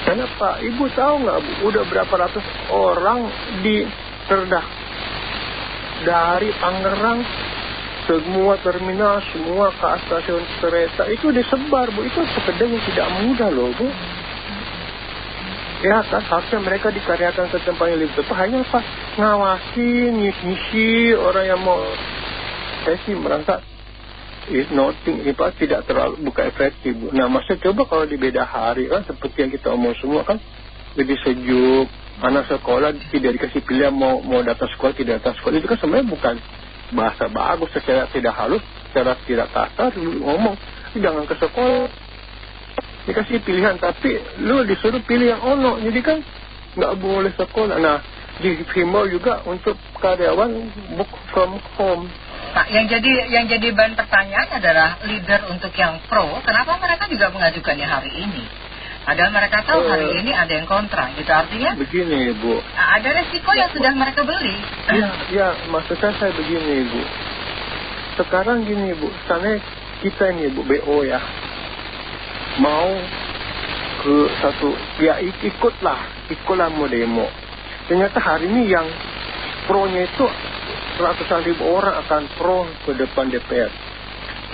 Kenapa? Ibu tahu nggak Bu, udah berapa ratus orang diterdak dari Tangerang, semua terminal, semua ke stasiun kereta itu disebar Bu. Itu pekerjaan yang tidak mudah loh Bu. Ya kan, harusnya mereka dikaryakan ke tempat yang lebih tepat. Hanya apa? Ngawasin, ngisi orang yang mau. Saya sih merasa nothing, ini Pak tidak terlalu bukan efektif Bu. Nah, maksudnya coba kalau di beda hari kan, seperti yang kita omong semua kan, lebih sejuk. Anak sekolah tidak dikasih pilihan mau datang sekolah, tidak datang sekolah. Itu kan sebenarnya bukan bahasa bagus, secara tidak halus, secara tidak kasar ngomong, jangan ke sekolah. Dikasih pilihan, tapi lu disuruh pilih yang ono, jadi kan nggak boleh sekolah. Nah, dihimbau juga untuk karyawan work from home. Nah, yang jadi bahan pertanyaan adalah leader untuk yang pro, kenapa mereka juga mengajukannya hari ini? Padahal mereka tahu hari ini ada yang kontra, gitu artinya? Begini Bu. Nah, ada resiko yang sudah mereka beli. Ya, maksudnya saya begini Bu. Sekarang gini Bu, misalnya kita ini Bu, BO ya, mau ke satu, ya ikutlah mau demo. Ternyata hari ini yang pro-nya itu ratusan ribu orang akan pro ke depan DPR.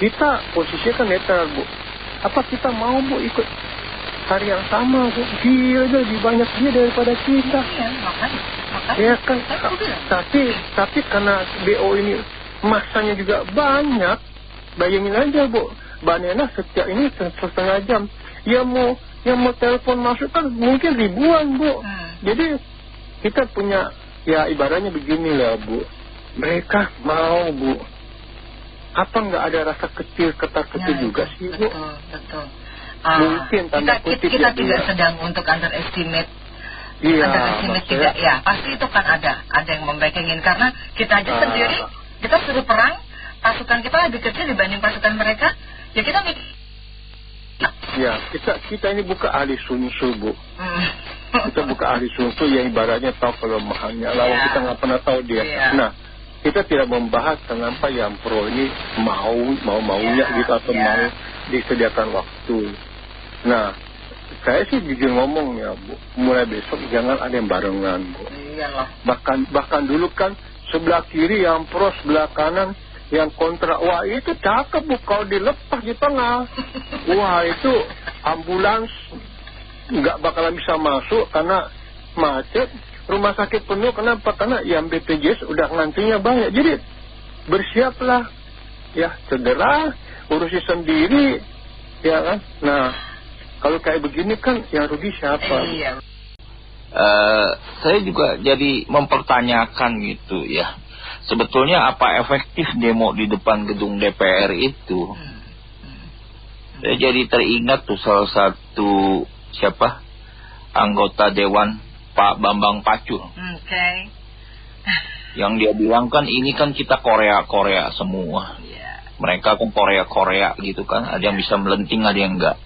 Kita posisinya kan netral Bu. Apa kita mau Bu ikut hari yang sama Bu? Gila aja lebih banyak dia daripada kita. Iya, makanya. Ya kan, tapi karena BO ini masanya juga banyak. Bayangin aja Bu, Banena setiap ini setengah jam. Yang mau telepon masuk kan mungkin ribuan Bu. Jadi kita punya, ya ibaratnya begini lah Bu. Mereka mau Bu. Apa nggak ada rasa kecil, ketar-ketir juga sih Bu? Betul. Mungkin tanda kutip kita tidak sedang untuk underestimate. Underestimate tidak, ya pasti itu kan ada yang membacking-in, karena kita aja sendiri, kita suruh perang, pasukan kita lebih kecil dibanding pasukan mereka, ya kita mikir. Ya, kita ini bukan ahli sunsu Bu. Kita bukan ahli sunsu yang ibaratnya tahu kelemahannya, lawan kita nggak pernah tahu dia. Nah, kita tidak membahas kenapa yang pro ini maunya gitu atau mau disediakan waktu. Nah, saya sih jujur ngomong ya Bu, mulai besok jangan ada yang barengan Bu. Bahkan dulu kan sebelah kiri yang pro, sebelah kanan yang kontra. Wah itu cakep Bu, kalau dilepas di tengah, wah itu ambulans nggak bakalan bisa masuk karena macet. Rumah sakit penuh, kenapa? Karena yang BPJS udah ngantrinya banyak. Jadi bersiaplah, ya cedera, urusi sendiri, ya kan. Nah, kalau kayak begini kan yang rugi siapa? Saya juga jadi mempertanyakan gitu ya. Sebetulnya apa efektif demo di depan gedung DPR itu? Saya jadi teringat tuh salah satu anggota Dewan, Pak Bambang Pacul. Yang dia bilang kan ini kan kita Korea semua. Mereka kan Korea gitu kan. Ada yang bisa melenting, ada yang enggak.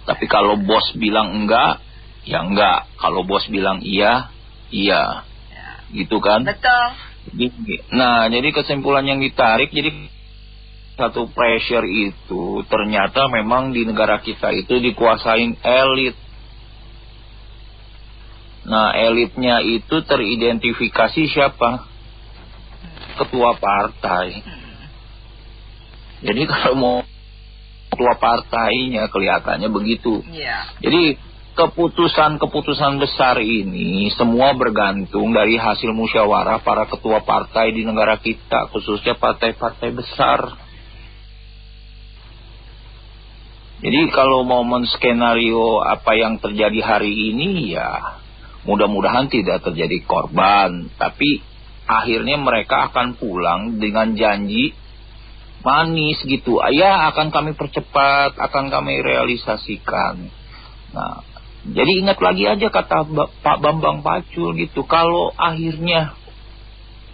Tapi kalau bos bilang enggak, ya enggak. Kalau bos bilang iya. Gitu kan. Betul. Nah, jadi kesimpulan yang ditarik, jadi satu pressure itu ternyata memang di negara kita itu dikuasain elit. Nah, elitnya itu teridentifikasi siapa? Ketua partai. Jadi kalau mau ketua partainya kelihatannya begitu. Jadi keputusan-keputusan besar ini semua bergantung dari hasil musyawarah para ketua partai di negara kita, khususnya partai-partai besar. Jadi kalau mau menskenario apa yang terjadi hari ini, ya mudah-mudahan tidak terjadi korban. Tapi akhirnya mereka akan pulang dengan janji manis gitu. Ya akan kami percepat, akan kami realisasikan. Nah, jadi ingat lagi aja kata Pak Bambang Pacul gitu. Kalau akhirnya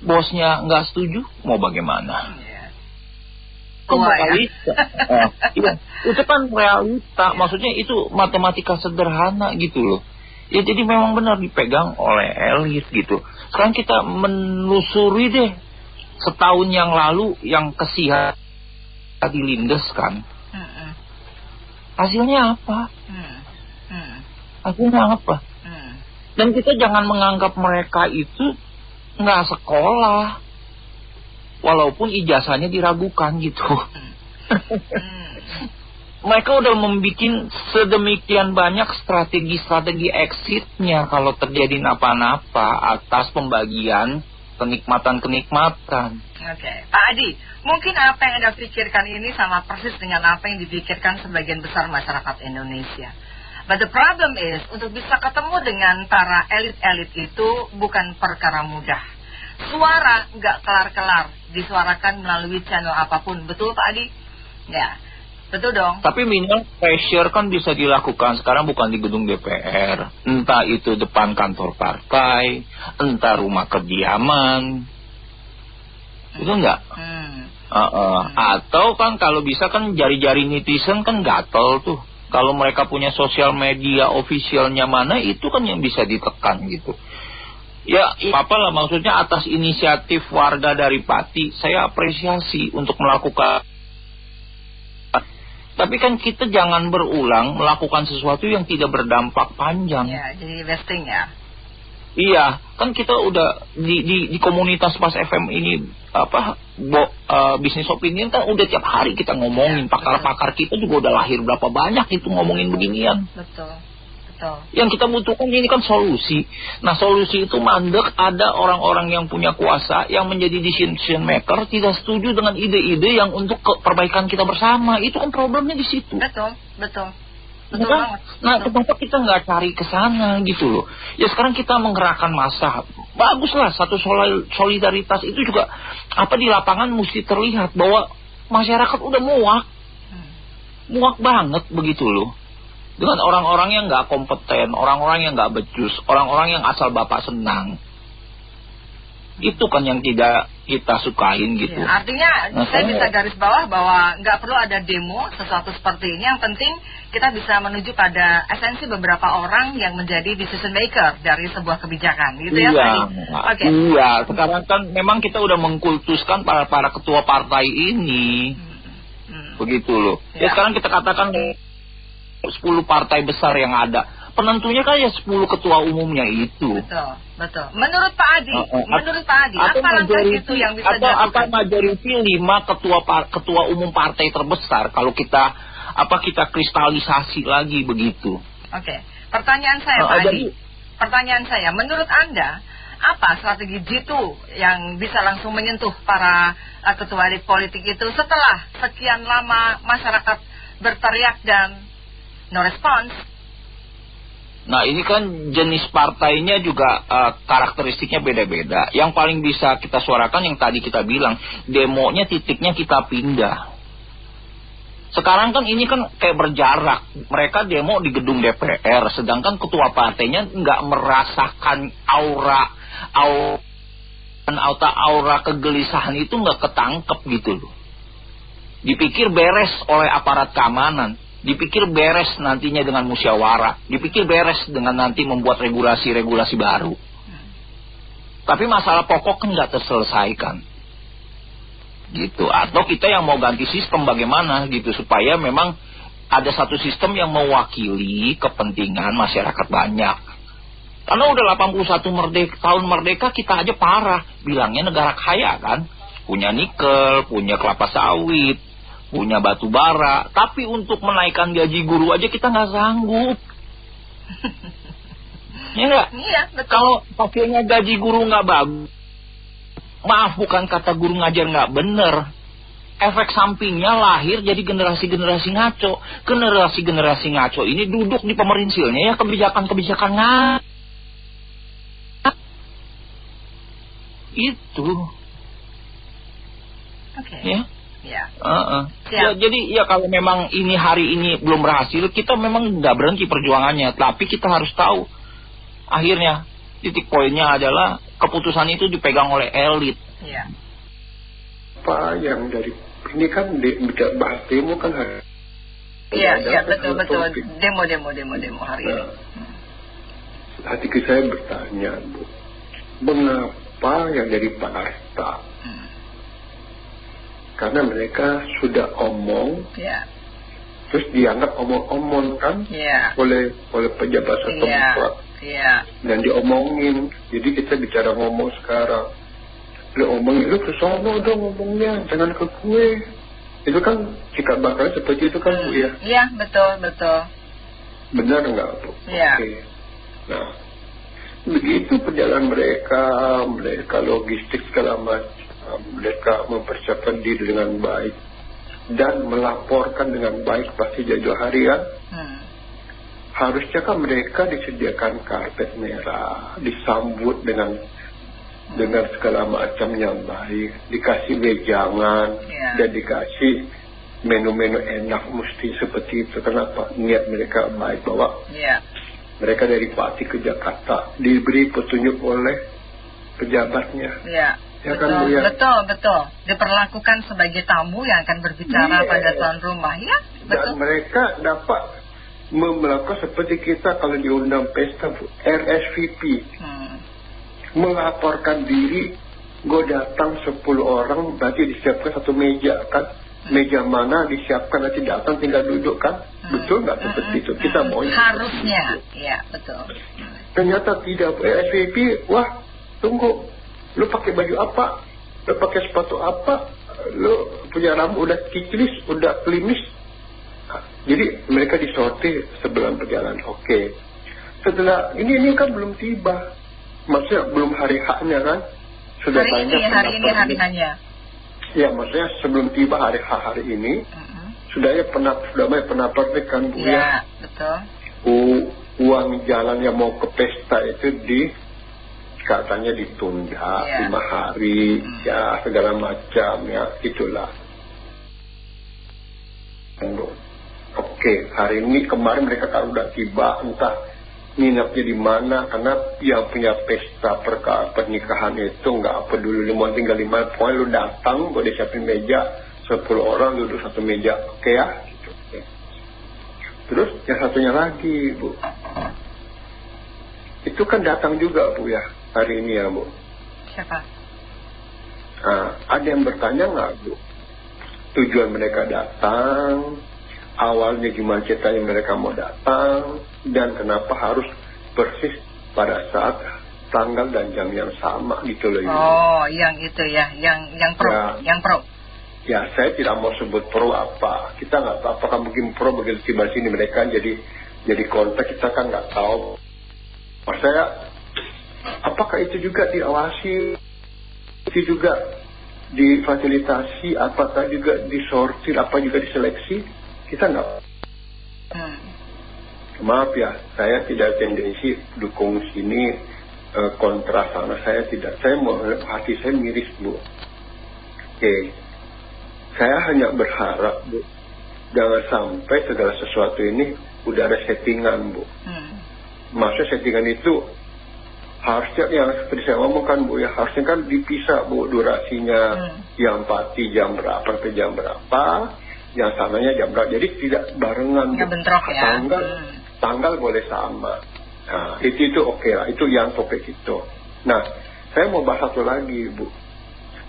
bosnya nggak setuju, mau bagaimana? Realita. Iya, itu kan realita. Maksudnya itu matematika sederhana gitu loh. Ya jadi memang benar dipegang oleh elit gitu. Sekarang kita menelusuri deh setahun yang lalu yang kesihat dilindes kan. Hasilnya apa? Hasilnya apa? Dan kita jangan menganggap mereka itu nggak sekolah. Walaupun ijazahnya diragukan gitu. Mereka udah membuat sedemikian banyak strategi-strategi exitnya kalau terjadi napa-napa atas pembagian kenikmatan-kenikmatan. Oke, Pak Adi, mungkin apa yang Anda pikirkan ini sama persis dengan apa yang dipikirkan sebagian besar masyarakat Indonesia. But the problem is, untuk bisa ketemu dengan para elit-elit itu bukan perkara mudah. Suara nggak kelar-kelar disuarakan melalui channel apapun, betul Pak Adi? Ya, betul dong. Tapi minimal pressure kan bisa dilakukan sekarang bukan di gedung DPR, entah itu depan kantor partai, entah rumah kediaman, itu enggak? Atau kan kalau bisa kan jari-jari netizen kan gatel tuh. Kalau mereka punya sosial media officialnya mana, itu kan yang bisa ditekan gitu. Ya, apalah maksudnya atas inisiatif warga dari Pati, saya apresiasi untuk melakukan. Tapi kan kita jangan berulang melakukan sesuatu yang tidak berdampak panjang. Ya, jadi wasting ya. Iya, kan kita udah di komunitas Pas FM ini bisnis opinion kan udah tiap hari kita ngomongin. Pakar-pakar kita juga udah lahir berapa banyak itu ngomongin beginian. Betul. Yang kita butuhkan ini kan solusi. Nah, solusi itu mandek ada orang-orang yang punya kuasa yang menjadi decision maker tidak setuju dengan ide-ide yang untuk perbaikan kita bersama. Itu kan problemnya di situ. Betul banget. Nah, kenapa kita nggak cari ke sana gitu loh? Ya sekarang kita menggerakkan massa. Baguslah, satu solidaritas itu juga di lapangan mesti terlihat bahwa masyarakat udah muak banget begitu loh. Dengan orang-orang yang nggak kompeten, orang-orang yang nggak becus, orang-orang yang asal bapak senang. Itu kan yang tidak kita sukain gitu. Ya, artinya saya bisa garis bawah bahwa nggak perlu ada demo sesuatu seperti ini. Yang penting kita bisa menuju pada esensi beberapa orang yang menjadi decision maker dari sebuah kebijakan, gitu ya Pak? Iya, sekarang kan memang kita udah mengkultuskan para ketua partai ini, begitu loh. Ya sekarang kita katakan 10 partai besar yang ada. Penentunya kan ya 10 ketua umumnya itu. Betul. Menurut Pak Adi, apa langkah itu yang bisa dilakukan? Apa majority 5 ketua umum partai terbesar kalau kita kristalisasi lagi begitu. Oke. Pertanyaan saya Pak Adi. Pertanyaan saya, menurut Anda apa strategi jitu yang bisa langsung menyentuh para ketua elit politik itu setelah sekian lama masyarakat berteriak dan no response? Nah, ini kan jenis partainya juga karakteristiknya beda-beda. Yang paling bisa kita suarakan yang tadi kita bilang, demonya titiknya kita pindah. Sekarang kan ini kan kayak berjarak. Mereka demo di gedung DPR, sedangkan ketua partainya nggak merasakan aura kegelisahan itu nggak ketangkep gitu loh. Dipikir beres oleh aparat keamanan. Dipikir beres nantinya dengan musyawarah. Dipikir beres dengan nanti membuat regulasi-regulasi baru. Tapi masalah pokok kan nggak terselesaikan. gitu. Atau kita yang mau ganti sistem bagaimana gitu, supaya memang ada satu sistem yang mewakili kepentingan masyarakat banyak. Karena udah 81 tahun merdeka kita aja parah, bilangnya negara kaya kan, punya nikel, punya kelapa sawit, punya batu bara, tapi untuk menaikkan gaji guru aja kita nggak sanggup. Ya nggak? Iya, betul. Kalau pakainya gaji guru nggak bagus, maaf bukan kata guru ngajar nggak bener, efek sampingnya lahir jadi generasi-generasi ngaco. Generasi-generasi ngaco ini duduk di pemerinsilnya ya kebijakan-kebijakan itu. Oke. Ya. Ya. Ya, jadi ya kalau memang ini hari ini belum berhasil, kita memang nggak berhenti perjuangannya, tapi kita harus tahu akhirnya titik poinnya adalah keputusan itu dipegang oleh elit. Iya. Apa yang dari ini kan bahas demo kan hari. Iya, betul. Demo hari ini. Hati saya bertanya, Bu, mengapa yang dari Pak Arta? Karena mereka sudah omong, terus dianggap omong-omong kan, oleh pejabat setempat. Dan diomongin, jadi kita bicara ngomong sekarang. Lu omongin, lu ke sono dong ngomongnya, jangan ke gue. Itu kan sikap bakal seperti itu kan, Bu ya? Iya, betul. Benar nggak, Bu? Iya. Oke. Nah, begitu perjalanan mereka logistik segala macam, mereka mempersiapkan diri dengan baik dan melaporkan dengan baik pasti jauh hari kan. Harusnya kan mereka disediakan karpet merah, disambut dengan segala macam yang baik, dikasih wejangan, dan dikasih menu-menu enak mesti seperti itu. Kenapa? Niat mereka baik bahwa mereka dari Pati ke Jakarta diberi petunjuk oleh pejabatnya. Betul. Diperlakukan sebagai tamu yang akan berbicara pada tuan rumah, ya. Betul. Dan mereka dapat melakukan seperti kita kalau diundang pesta, RSVP. Melaporkan diri, gue datang 10 orang, berarti disiapkan satu meja kan. Meja mana disiapkan, nanti datang tinggal duduk kan. Betul nggak seperti itu? Kita mau harusnya, ya betul. Ternyata tidak, RSVP, wah tunggu, lu pakai baju apa? Lu pakai sepatu apa? Lu punya rambut udah kiklis, udah klimis. Jadi mereka disortir sebelum perjalanan. Oke. Setelah ini kan belum tiba, maksudnya belum hari haknya kan? Sudah hari ini hari hanya. Ya, maksudnya sebelum tiba hari hak hari ini, sudah pernah praktek Bu ya. Betul. Uang jalan yang mau ke pesta itu katanya ditunda 5 hari, ya segala macam ya itulah. Oke, hari ini kemarin mereka kan udah tiba, entah nginapnya di mana, karena yang punya pesta pernikahan itu nggak peduli, mau tinggal 5 poin, lu datang, gue disiapin meja, 10 orang duduk satu meja, oke ya? Gitu. Okay. Terus yang satunya lagi, Bu, itu kan datang juga, Bu ya, hari ini ya, Bu. Siapa? Ada yang bertanya nggak, Bu? Tujuan mereka datang, awalnya gimana ceritanya mereka mau datang, dan kenapa harus persis pada saat tanggal dan jam yang sama gitu loh. Oh, yang itu ya, yang pro, yang pro. Ya, saya tidak mau sebut pro apa. Kita nggak tahu apakah mungkin pro begitu tiba sini mereka jadi kontak, kita kan nggak tahu. Maksudnya, apakah itu juga diawasi, itu juga difasilitasi, apakah juga disortir, apa juga diseleksi? Kita nggak. Maaf ya, saya tidak tendensi dukung sini, kontra sana. Saya tidak. Saya mau, hati saya miris, Bu. Oke. Saya hanya berharap, Bu, jangan sampai segala sesuatu ini udah ada settingan, Bu. Maksudnya settingan itu harusnya yang seperti saya ngomongkan, Bu ya, harusnya kan dipisah, Bu, durasinya. Yang Pati jam berapa sampai jam berapa, yang sananya jam berapa, jadi tidak barengan. Nggak bentrok ya. Tanggal boleh sama. Nah, itu oke lah, itu yang topik itu. Nah, saya mau bahas satu lagi, Bu.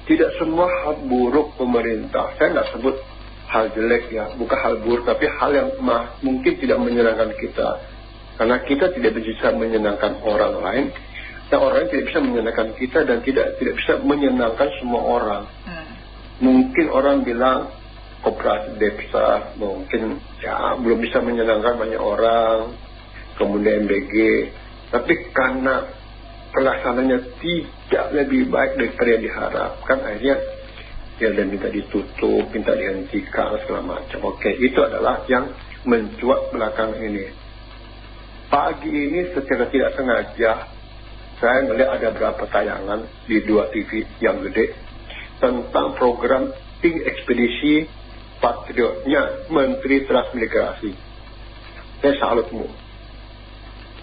tidak semua hal buruk pemerintah. Saya nggak sebut hal jelek ya, bukan hal buruk, tapi hal yang mungkin tidak menyenangkan kita. Karena kita tidak bisa menyenangkan orang lain, dan orang lain tidak bisa menyenangkan kita, dan tidak bisa menyenangkan semua orang. Mungkin orang bilang koperasi desa mungkin ya belum bisa menyenangkan banyak orang, kemudian MBG, tapi karena pelaksanaannya tidak lebih baik daripada yang diharapkan, akhirnya ya dan minta ditutup, minta dihentikan segala macam. Oke, itu adalah yang mencuat belakang ini. Pagi ini secara tidak sengaja saya melihat ada beberapa tayangan di 2 TV yang gede tentang program tim ekspedisi Patriotnya Menteri Transmigrasi. Saya salutmu.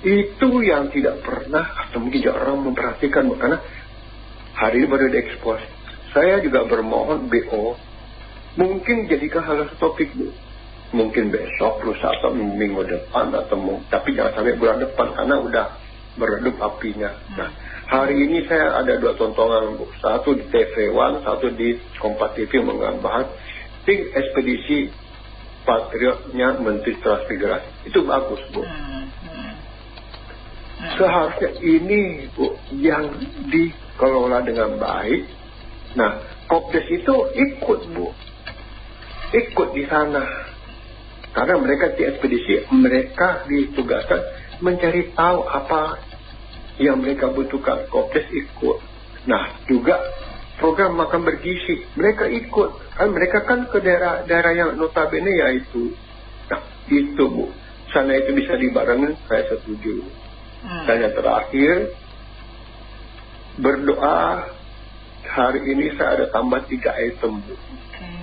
Itu yang tidak pernah atau mungkin jarang memperhatikan, karena hari ini baru diekspos. Saya juga bermohon BO mungkin jadikan hal topik, Bu. Mungkin besok, lusa atau minggu depan, tapi jangan sampai bulan depan karena udah meredup apinya. Nah, hari ini saya ada 2 tontonan, Bu. Satu di TV One, satu di Kompas TV menggambar tim ekspedisi Patriotnya Menteri Transmigrasi. Itu bagus, Bu. Seharusnya ini, Bu, yang dikelola dengan baik. Nah, Kopdes itu ikut, Bu. Ikut di sana. Karena mereka di ekspedisi, mereka ditugaskan mencari tahu apa yang mereka butuhkan. Kopdes ikut. Nah, juga program makan bergizi, mereka ikut. Kan mereka kan ke daerah yang notabene yaitu. Nah, itu, Bu. Sana itu bisa dibarengin, saya setuju. Dan yang terakhir, berdoa. Hari ini saya ada tambah 3 item, Bu.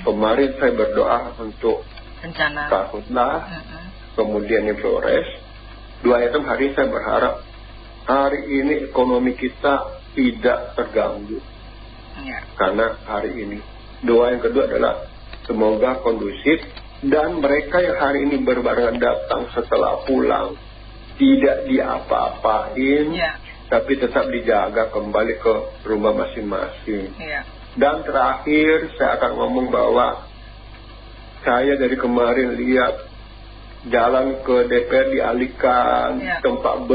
Kemarin saya berdoa untuk Karhutlah, kemudian di Flores. 2 item hari ini saya berharap hari ini ekonomi kita tidak terganggu. Karena hari ini. Doa yang kedua adalah semoga kondusif, dan mereka yang hari ini berbarengan datang setelah pulang tidak diapa-apain, tapi tetap dijaga kembali ke rumah masing-masing. Dan terakhir saya akan ngomong bahwa saya dari kemarin lihat jalan ke DPR dialihkan, tempat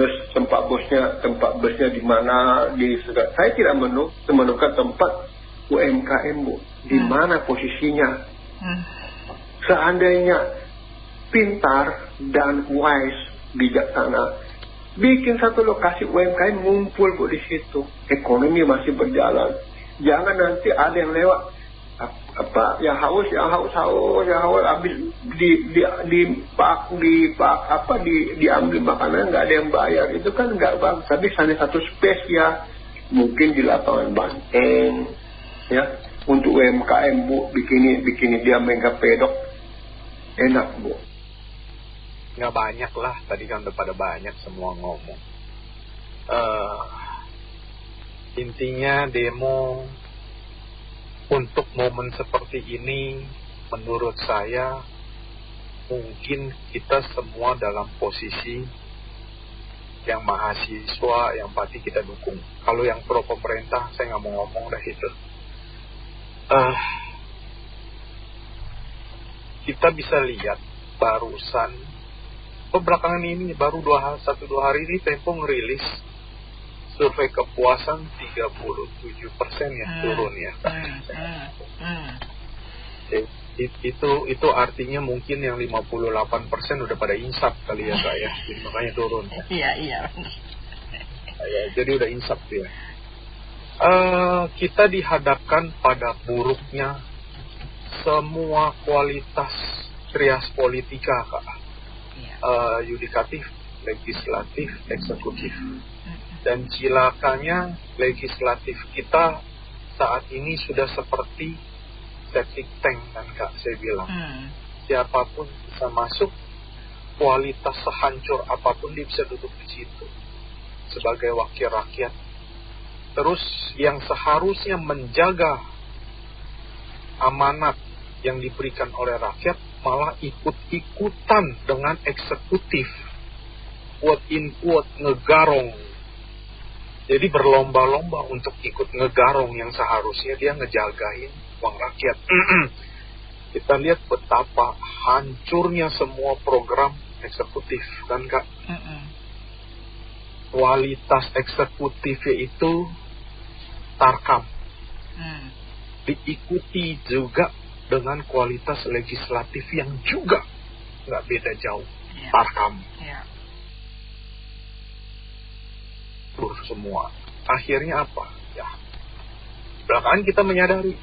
busnya di mana, saya tidak menemukan tempat UMKM, Bu. Di mana posisinya? Seandainya pintar dan wise, bijaksana, bikin satu lokasi UMKM ngumpul, Bu, di situ. Ekonomi masih berjalan. Jangan nanti ada yang lewat yang haus habis diambil makanan, nggak ada yang bayar. Itu kan nggak bagus. Tapi hanya satu space ya, mungkin di lapangan banteng ya, untuk UMKM, Bu, bikini dia mega pedok, enak, Bu. Nggak banyak lah, tadi kan udah pada banyak semua ngomong. Intinya demo untuk momen seperti ini, menurut saya mungkin kita semua dalam posisi yang mahasiswa yang pasti kita dukung. Kalau yang pro pemerintah saya nggak mau ngomong dah itu. Kita bisa lihat barusan belakangan ini baru 1-2 hari ini Tempo ngerilis survei kepuasan 37% ya, turun ya. Itu artinya mungkin yang 58% udah pada insaf kali ya saya, jadi makanya turun. Iya. Jadi udah insaf ya. Kita dihadapkan pada buruknya semua kualitas trias politika, Kak. Yudikatif, legislatif, eksekutif. Dan cilakanya legislatif kita saat ini sudah seperti septic tank kan, Kak, saya bilang. Siapapun bisa masuk, kualitas sehancur apapun dia bisa duduk di situ sebagai wakil rakyat. Terus yang seharusnya menjaga amanat yang diberikan oleh rakyat malah ikut-ikutan dengan eksekutif, quote in quote ngegarong Jadi berlomba-lomba untuk ikut ngegarong yang seharusnya dia ngejagain uang rakyat. Kita lihat betapa hancurnya semua program eksekutif, kan Kak? Kualitas eksekutifnya itu tarkam. Diikuti juga dengan kualitas legislatif yang juga nggak beda jauh. Tarkam. Semua. Akhirnya apa? Ya, belakangan kita menyadari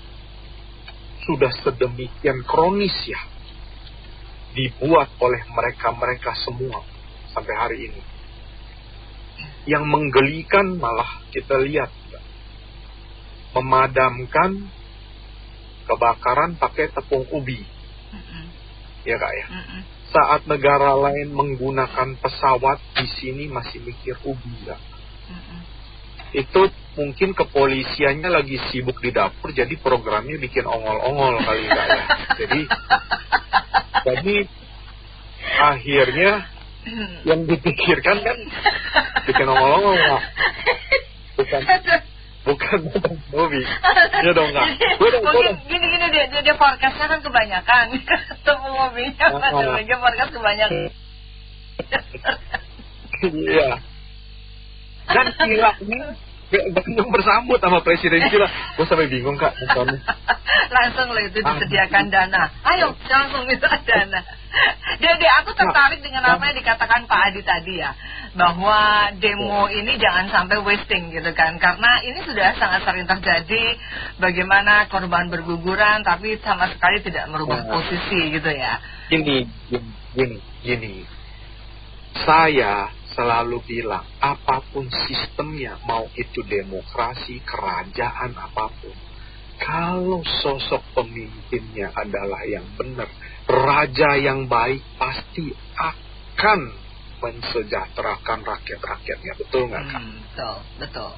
sudah sedemikian kronis ya dibuat oleh mereka-mereka semua sampai hari ini. Yang menggelikan malah kita lihat memadamkan kebakaran pakai tepung ubi. Ya Kak ya. Saat negara lain menggunakan pesawat, di sini masih mikir ubi ya. Itu mungkin kepolisiannya lagi sibuk di dapur, jadi programnya bikin ongol-ongol kali Kak ya. Jadi akhirnya yang dipikirkan kan bikin ongol-ongol Kak. Bukan movie. Ya dong Kak. Gini dia forecastnya kan kebanyakan. Temu mobilnya dia forecast kebanyakan. Iya. Dan Kila ini gak bersambut sama Presiden Kila. Gue sampai bingung Kak. Langsung loh itu disediakan dana. Ayo langsung minta dana. Jadi aku tertarik dengan apa yang dikatakan Pak Adi tadi ya, bahwa demo ini jangan sampai wasting gitu kan, karena ini sudah sangat sering terjadi. Bagaimana korban berguguran tapi sama sekali tidak merubah posisi gitu ya. Gini. Saya selalu bilang, apapun sistemnya, mau itu demokrasi, kerajaan, apapun, kalau sosok pemimpinnya adalah yang benar, raja yang baik pasti akan mensejahterakan rakyat-rakyatnya. Betul nggak Kak? Betul.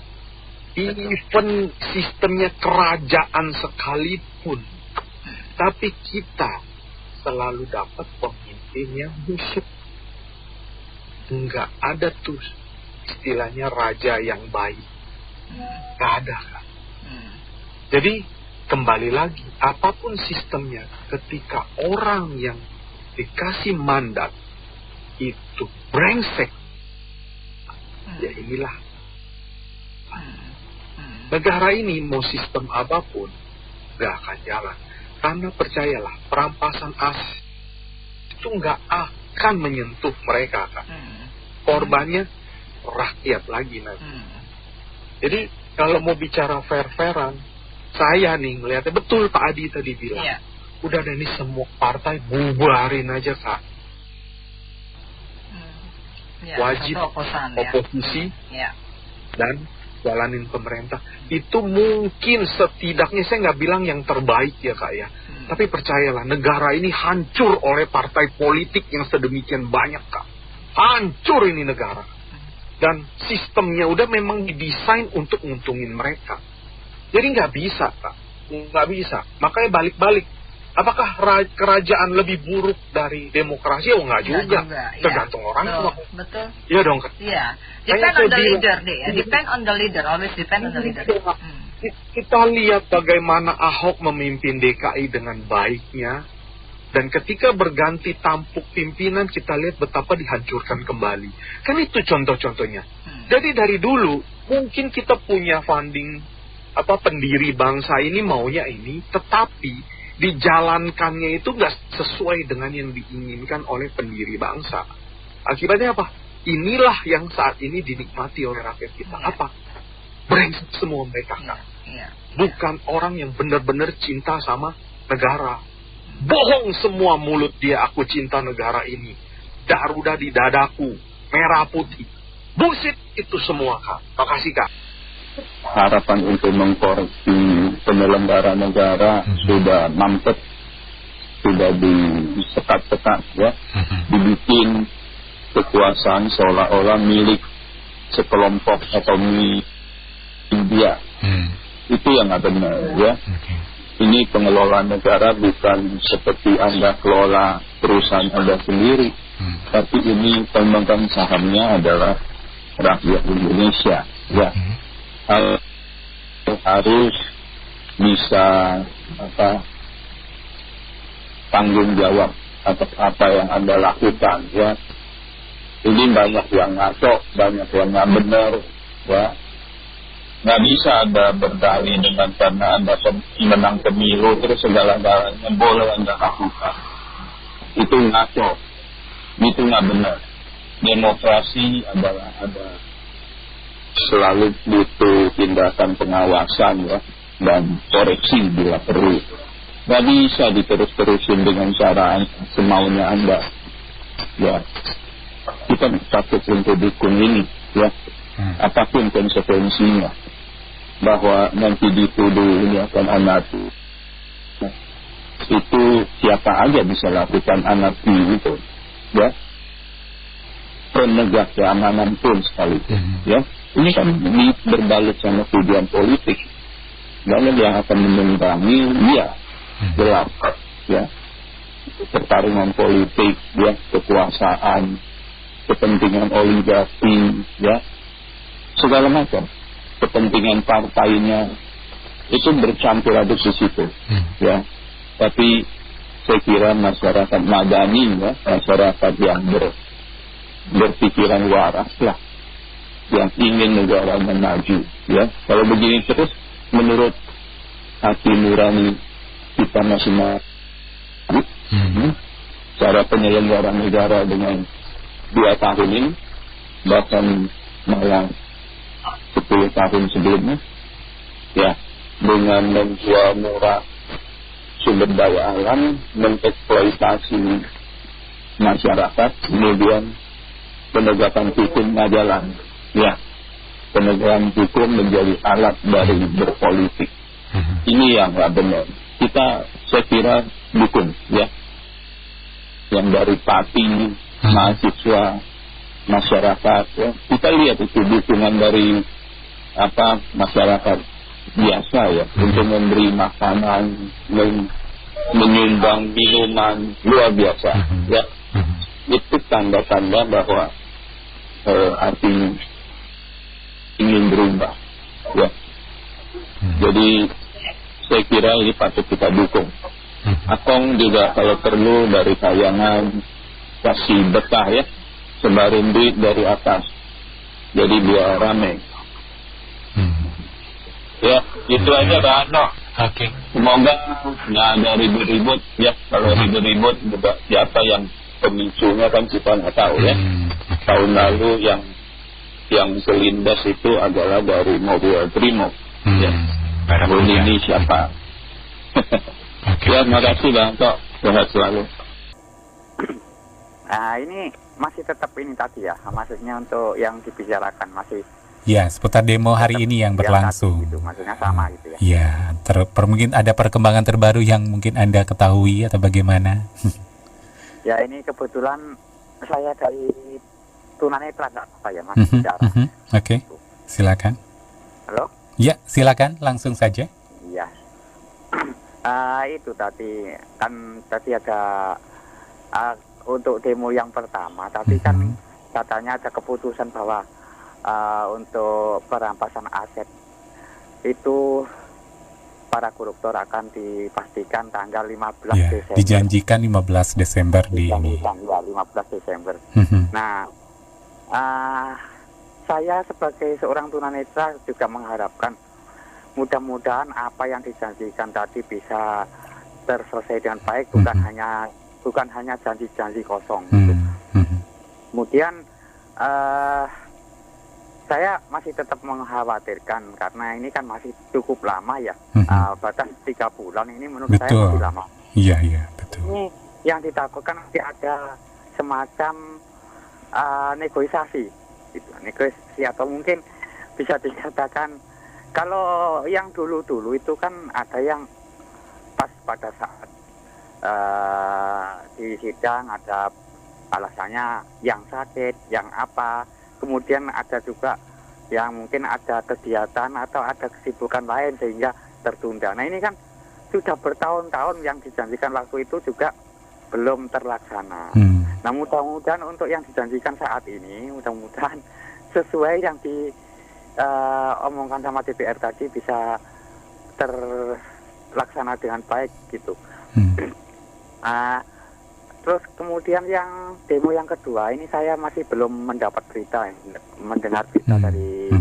Even sistemnya kerajaan sekalipun, tapi kita selalu dapat pemimpin yang busuk. Nggak ada tuh istilahnya raja yang baik. Nggak ada Kak. Jadi kembali lagi, apapun sistemnya, ketika orang yang dikasih mandat itu brengsek, ya inilah negara ini mau sistem apapun nggak akan jalan. Karena percayalah, perampasan aset itu nggak akan menyentuh mereka Kak. Korbannya rakyat lagi nanti. Jadi kalau mau bicara fair-fairan, saya nih ngelihatnya betul Pak Adi tadi bilang, udah ada nih semua partai bubarin aja Kak. Wajib oposisi dan jalanin pemerintah. Itu mungkin setidaknya, saya nggak bilang yang terbaik ya Kak ya, tapi percayalah, negara ini hancur oleh partai politik yang sedemikian banyak Kak. Hancur ini negara. Dan sistemnya udah memang didesain untuk nguntungin mereka. Jadi nggak bisa Kak, nggak bisa. Makanya balik-balik, apakah kerajaan lebih buruk dari demokrasi? Oh nggak juga. Tergantung orang. Betul. Iya dong Kak. Iya. Depend on the leader deh ya. Depend on the leader. Always depend on the leader. Kita lihat bagaimana Ahok memimpin DKI dengan baiknya. Dan ketika berganti tampuk pimpinan, kita lihat betapa dihancurkan kembali. Kan itu contoh-contohnya. Jadi dari dulu, mungkin kita punya funding, pendiri bangsa ini maunya ini, tetapi dijalankannya itu nggak sesuai dengan yang diinginkan oleh pendiri bangsa. Akibatnya apa? Inilah yang saat ini dinikmati oleh rakyat kita. Apa? Brengsek semua mereka Kak. Bukan orang yang benar-benar cinta sama negara. Bohong semua mulut dia, aku cinta negara ini. Garuda di dadaku, merah putih. Bullshit itu semua Kak. Makasih Kak. Harapan untuk mengkoreksi penyelenggara negara sudah mampet, sudah disekat-sekat ya, dibikin kekuasaan seolah-olah milik sekelompok atau media. Itu yang nggak benar ya. Ini pengelolaan negara bukan seperti Anda kelola perusahaan Anda sendiri, tapi ini pemegang sahamnya adalah rakyat Indonesia. ya harus bisa tanggung jawab atas apa yang Anda lakukan, ya. Ini banyak yang ngaco, banyak yang nggak benar, ya. Nggak bisa Anda berdalih dengan karena Anda menang pemilu terus segala-galanya boleh Anda lakukan. Itu ngaco, itu nggak benar. Demokrasi adalah ada selalu butuh tindakan pengawasan, ya, dan koreksi bila perlu. Nggak bisa diterus-terusin dengan cara semaunya Anda, ya. Kita patut untuk dukung ini, ya, apapun konsekuensinya, bahwa nanti dituduh ini akan anarki. Itu siapa aja bisa lakukan anarki itu, ya. Penegak keamanan pun sekalipun, ya. Ini kan berbalut sama tujuan politik. Banyak yang akan menunggangi dia gelap, ya. Pertarungan politik, ya, kekuasaan, kepentingan oligarki, ya, segala macam. Kepentingan partainya itu bercampur aduk di situ, ya. Tapi saya kira masyarakat madani, ya, masyarakat yang berpikiran waras lah, yang ingin negara maju, ya. Kalau begini terus, menurut hati nurani kita masing-masing, cara penyelenggaraan negara dengan 2 tahun ini, bahkan malah 10 tahun sebelumnya, ya, dengan menjual murah sumber daya alam, mengeksploitasi masyarakat, kemudian penegakan hukum nggak jalan, ya. Penegakan hukum menjadi alat dari berpolitik. Ini yang nggak benar. Saya kira dukung, ya. Yang dari parti, mahasiswa, masyarakat, ya. Kita lihat itu dukungan dari masyarakat biasa, ya, untuk memberi makanan, menyumbang minuman, luar biasa, ya. Itu tanda-tanda bahwa artinya ingin berubah, ya. Jadi saya kira ini patut kita dukung. Akong juga kalau perlu dari tayangan kasih betah, ya, sebarin duit dari atas, jadi biar rame. Ya, itu aja Bang Ano. Oke. Semoga nggak ada ribut-ribut, ya. Kalau ribut-ribut juga siapa yang pemicunya kan kita nggak tahu, ya. Tahun lalu yang selindas itu adalah dari mobil Brimob, ya. Ini siapa? Ya, terima kasih Bang Tok. Sehat selalu. Nah, ini masih tetap ini tadi, ya, maksudnya untuk yang dibicarakan masih. Ya, seputar demo hari ini yang berlangsung. Gitu, maksudnya sama gitu, ya. Ya, mungkin ada perkembangan terbaru yang mungkin Anda ketahui atau bagaimana? Ya, ini kebetulan saya dari tunanetra, nggak apa ya, Mas bicara. Oke, silakan. Halo? Ya, silakan, langsung saja. Iya. Itu tadi kan ada untuk demo yang pertama, tapi kan katanya ada keputusan bahwa untuk perampasan aset itu para koruptor akan dipastikan tanggal 15 ya, Desember. Dijanjikan 15 Desember di ini. Ya, 15 Desember. Nah, saya sebagai seorang tunanetra juga mengharapkan mudah-mudahan apa yang dijanjikan tadi bisa terselesai dengan baik, bukan hanya janji-janji kosong. Kemudian saya masih tetap mengkhawatirkan karena ini kan masih cukup lama, ya. Batas 3 bulan ini menurut saya masih lama. Iya, betul. Ini yang ditakutkan nanti ada semacam negosiasi, gitu. Negosiasi atau mungkin bisa dikatakan kalau yang dulu-dulu itu kan ada yang pas pada saat di sidang ada alasannya yang sakit, yang apa, kemudian ada juga yang mungkin ada kegiatan atau ada kesibukan lain sehingga tertunda. Nah, ini kan sudah bertahun-tahun yang dijanjikan waktu itu juga belum terlaksana. Nah, mudah-mudahan untuk yang dijanjikan saat ini, mudah-mudahan sesuai yang omongkan sama DPR tadi bisa terlaksana dengan baik gitu. Terus kemudian yang demo yang kedua ini saya masih belum mendapat berita, mendengar berita dari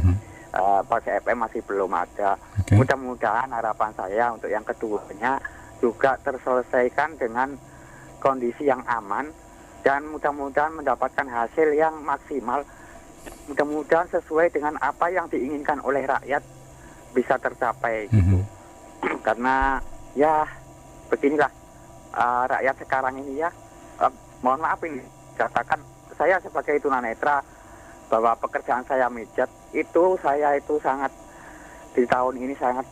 Pak FM masih belum ada. Mudah-mudahan harapan saya untuk yang keduanya juga terselesaikan dengan kondisi yang aman dan mudah-mudahan mendapatkan hasil yang maksimal. Mudah-mudahan sesuai dengan apa yang diinginkan oleh rakyat bisa tercapai gitu. Karena ya beginilah rakyat sekarang ini ya, mohon maaf ini katakan saya sebagai tunanetra bahwa pekerjaan saya mijat itu saya itu sangat di tahun ini sangat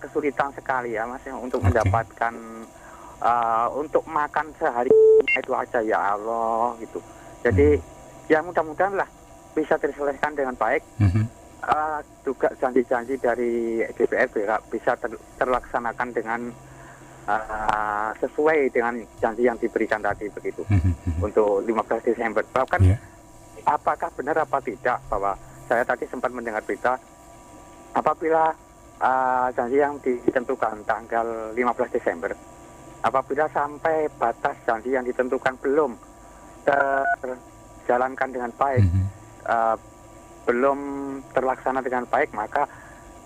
kesulitan sekali ya Mas untuk mendapatkan untuk makan sehari itu aja ya Allah gitu. Jadi ya mudah-mudahan lah bisa terselesaikan dengan baik. Juga janji-janji dari DPR bisa terlaksanakan dengan sesuai dengan janji yang diberikan tadi begitu untuk 15 Desember. Bahkan apakah benar apa tidak bahwa saya tadi sempat mendengar berita apabila janji yang ditentukan tanggal 15 Desember apabila sampai batas janji yang ditentukan belum terjalankan dengan baik, belum terlaksana dengan baik, maka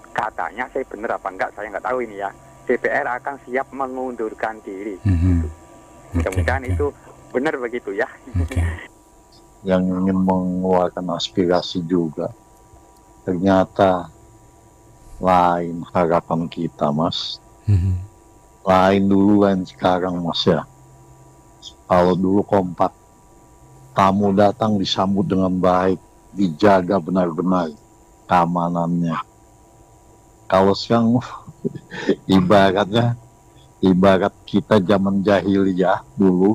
katanya saya benar apa enggak saya nggak tahu ini ya, DPR akan siap mengundurkan diri. Mudah-mudahan itu benar begitu ya. Yang ingin mengeluarkan aspirasi juga ternyata lain harapan kita Mas. Lain dulu, lain sekarang Mas ya. Kalau dulu kompak, tamu datang disambut dengan baik, dijaga benar-benar keamanannya. Kalau sekarang ibarat kita zaman jahiliyah dulu,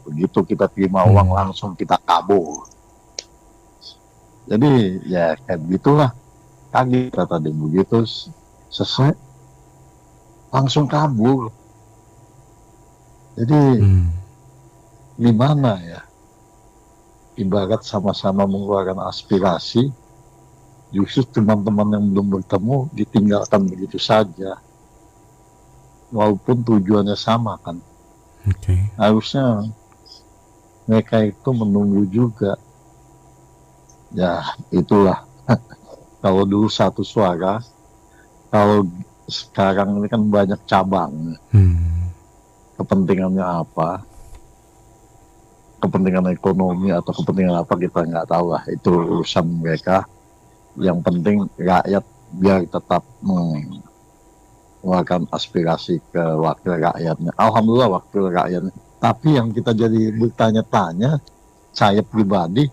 begitu kita terima uang langsung kita kabur. Jadi ya kayak gitulah, kaget kita tadi begitu selesai langsung kabur. Jadi gimana ya, ibarat sama-sama mengeluarkan aspirasi, justru teman-teman yang belum bertemu ditinggalkan begitu saja, walaupun tujuannya sama kan. Harusnya mereka itu menunggu juga. Ya itulah. Kalau dulu satu suara, kalau sekarang ini kan banyak cabang. Kepentingannya apa? Kepentingan ekonomi atau kepentingan apa kita nggak tahu lah. Itu urusan mereka. Yang penting rakyat biar tetap mengeluarkan aspirasi ke wakil rakyatnya. Alhamdulillah wakil rakyatnya. Tapi yang kita jadi bertanya-tanya, saya pribadi,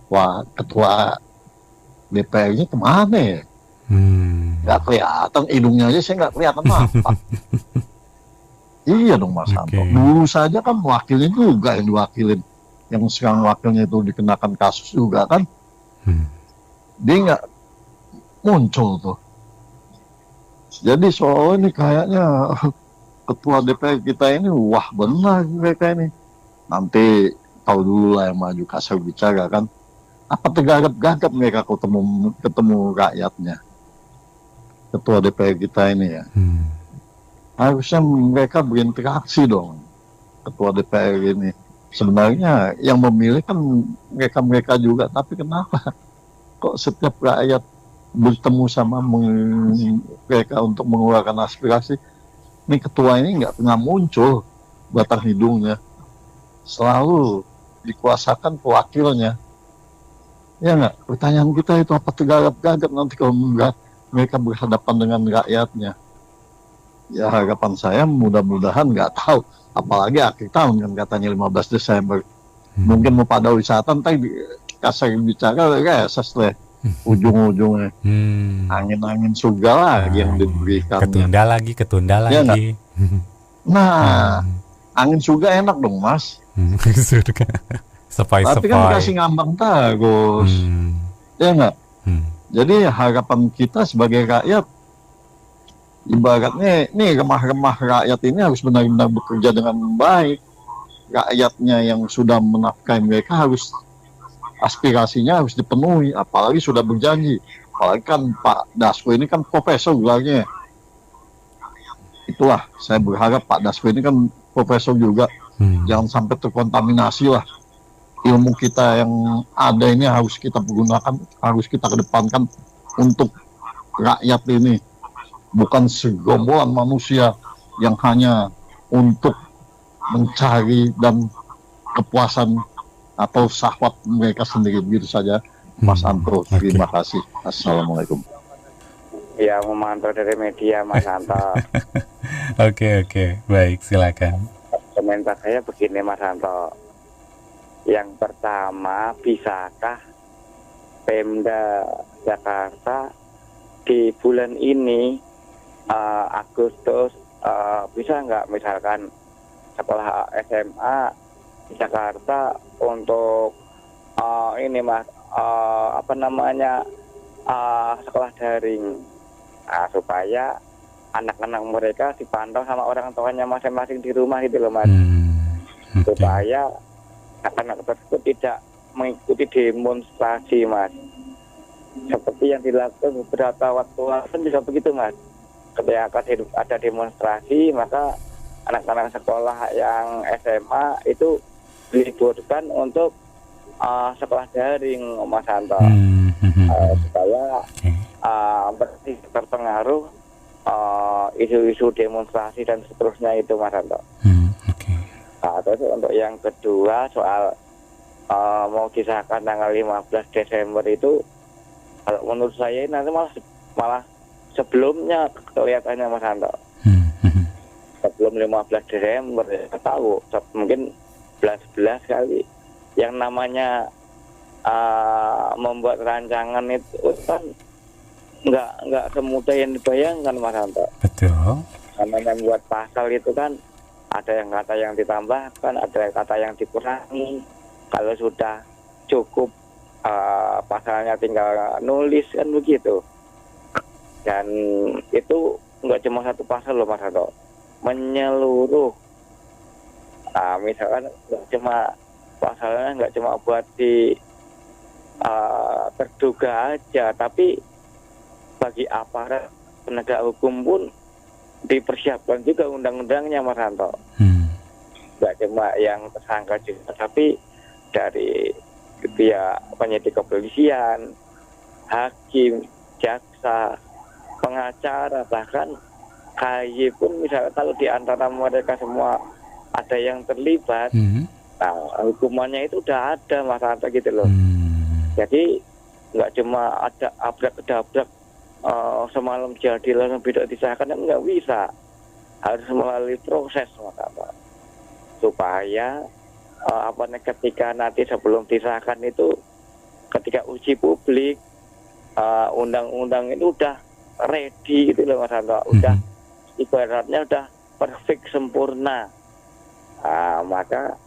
wah ketua DPR-nya kemana ya? Nggak kelihatan, hidungnya aja saya nggak kelihatan apa. Iya dong Mas Santo. Dulu saja kan wakilnya juga yang diwakilin. Yang sekarang wakilnya itu dikenakan kasus juga kan. Dia nggak muncul tuh. Jadi soal ini kayaknya ketua DPR kita ini wah benar mereka ini. Nanti tahu dulu lah yang maju kasar bicara kan. Apa tergagap-gagap mereka ketemu rakyatnya. Ketua DPR kita ini ya. Harusnya mereka berinteraksi dong. Ketua DPR ini. Sebenarnya yang memilih kan mereka juga. Tapi kenapa kok setiap rakyat bertemu sama mereka untuk mengeluarkan aspirasi, ini ketua ini nggak pernah muncul batang hidungnya, selalu dikuasakan pewakilnya. Ya nggak? Pertanyaan kita itu apa tergagap-gagap nanti kalau mereka berhadapan dengan rakyatnya. Ya harapan saya mudah-mudahan nggak tahu, apalagi akhir tahun kan katanya 15 Desember. Mungkin mau pada wisata ntar kasar bicara reses deh. Ujung-ujungnya angin-angin surga lagi yang diberikan. Ketunda lagi ya, nah angin surga enak dong Mas. Surga tapi kan kasih ngambang terus ya nggak. Jadi harapan kita sebagai rakyat, ibaratnya nih remah-remah rakyat ini harus benar-benar bekerja dengan baik. Rakyatnya yang sudah menafkahi mereka harus aspirasinya harus dipenuhi, apalagi sudah berjanji. Apalagi kan Pak Dasko ini kan profesor bilangnya. Itulah saya berharap Pak Dasko ini kan profesor juga, jangan sampai terkontaminasi lah. Ilmu kita yang ada ini harus kita gunakan, harus kita kedepankan untuk rakyat ini, bukan segerombolan manusia yang hanya untuk mencari dan kepuasan atau syahwat mereka sendiri. Begitu saja Mas Anto. Terima kasih. Assalamualaikum. Ya, memantau dari media Mas Anto. Oke, baik, silakan. Komentar saya begini Mas Anto. Yang pertama, bisakah Pemda Jakarta di bulan ini Agustus bisa nggak misalkan sekolah SMA di Jakarta untuk ini Mas sekolah daring, supaya anak-anak mereka dipantau sama orang tuanya masing-masing di rumah gitu loh Mas, supaya anak-anak tersebut tidak mengikuti demonstrasi Mas, seperti yang dilakukan beberapa waktu lalu kan juga begitu Mas. Ketika ada demonstrasi, maka anak-anak sekolah yang SMA itu diliburkan untuk sekolah daring Mas Anto, supaya terpengaruh isu-isu demonstrasi dan seterusnya itu Mas Anto. Terus untuk yang kedua soal mau disahkan tanggal 15 Desember itu, kalau menurut saya nanti malah sebelumnya kelihatannya Mas Anto. Sebelum 15 Desember ya, tahu mungkin 11 kali. Yang namanya membuat rancangan itu kan nggak semudah yang dibayangkan Mas Anto. Betul. Namanya membuat pasal itu kan ada yang kata yang ditambahkan, ada yang kata yang dikurangi. Kalau sudah cukup pasalnya tinggal nulis kan begitu. Dan itu nggak cuma satu pasal loh Mas Anto, menyeluruh. Misalkan nggak cuma pasalnya nggak cuma buat di terduga aja, tapi bagi aparat penegak hukum pun dipersiapkan juga undang-undangnya Mas Anto. Nggak cuma yang tersangka juga, tapi dari pihak penyidik kepolisian, hakim, jaksa, pengacara, bahkan KY pun misalnya kalau di antara mereka semua ada yang terlibat, hukumannya itu udah ada Mas Anto gitu loh. Jadi nggak cuma ada abrak-dabrak semalam jadi langsung tidak disahkan, nggak bisa, harus melalui proses Mas Anto, supaya ketika nanti sebelum disahkan itu, ketika uji publik undang-undang itu udah ready gitu loh Mas Anto, udah ibaratnya udah perfect sempurna. Maka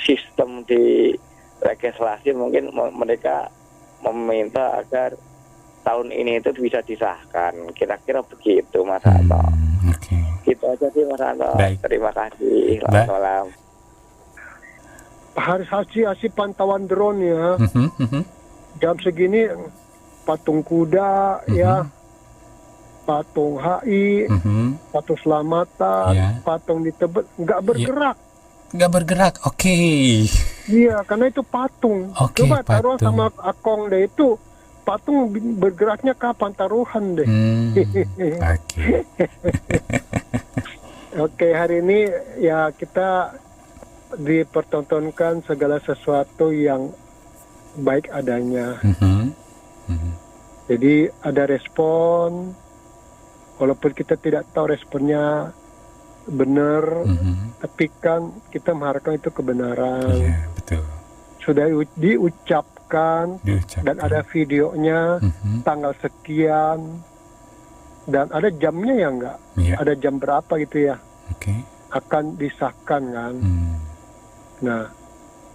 sistem di legislasi mungkin mereka meminta agar tahun ini itu bisa disahkan, kira-kira begitu Mas Anto. Gitu aja sih Mas Anto. Terima kasih. Selamat malam. Harus hasil pantauan drone ya. Jam segini patung kuda ya, patung HI, patung selamatan, patung di Tebet nggak bergerak. Nggak bergerak, oke. Iya, karena itu patung. Coba taruh sama Akong deh, itu patung bergeraknya kapan taruhan deh. Oke, hari ini ya kita dipertontonkan segala sesuatu yang baik adanya. Jadi ada respon, walaupun kita tidak tahu responnya benar, tapi kan kita mengharapkan itu kebenaran. Betul. Sudah diucapkan, dan ada videonya, tanggal sekian, dan ada jamnya ya enggak? Ada jam berapa gitu ya? Akan disahkan kan? Nah,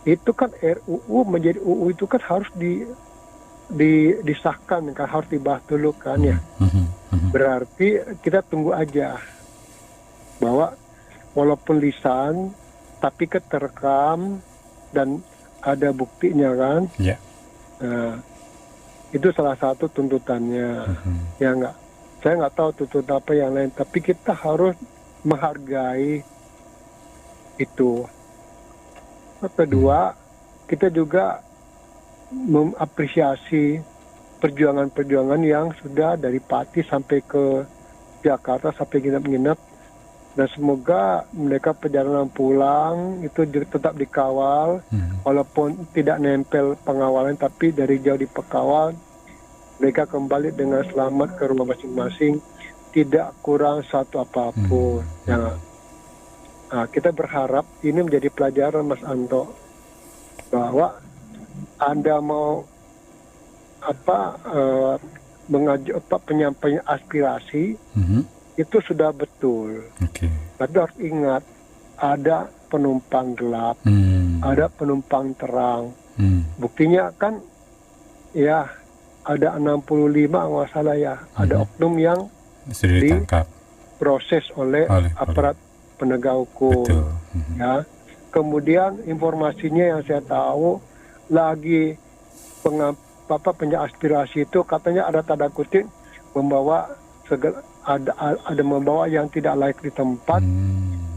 itu kan RUU menjadi UU itu kan harus disahkan kan, harus dibahas dulu kan ya. Berarti kita tunggu aja bahwa walaupun lisan tapi keterekam dan ada buktinya kan. Yeah. Nah, itu salah satu tuntutannya. Ya enggak, saya nggak tahu tuntutan apa yang lain, tapi kita harus menghargai itu. Kedua, kita juga mengapresiasi perjuangan-perjuangan yang sudah dari Pati sampai ke Jakarta sampai nginep-nginep, dan semoga mereka perjalanan pulang itu tetap dikawal, walaupun tidak nempel pengawalan, tapi dari jauh dipekawal, mereka kembali dengan selamat ke rumah masing-masing, tidak kurang satu apapun. Ya. Nah, kita berharap ini menjadi pelajaran Mas Anto, bahwa Anda mau penyampaian aspirasi itu sudah betul. Tapi harus ingat, ada penumpang gelap, ada penumpang terang. Buktinya kan ya ada 65 nggak salah ya, ada oknum yang sudah ditangkap, diproses oleh aparat penegak hukum. Ya, kemudian informasinya yang saya tahu lagi penyaspirasi itu katanya ada tanda kutip membawa ada membawa yang tidak layak di tempat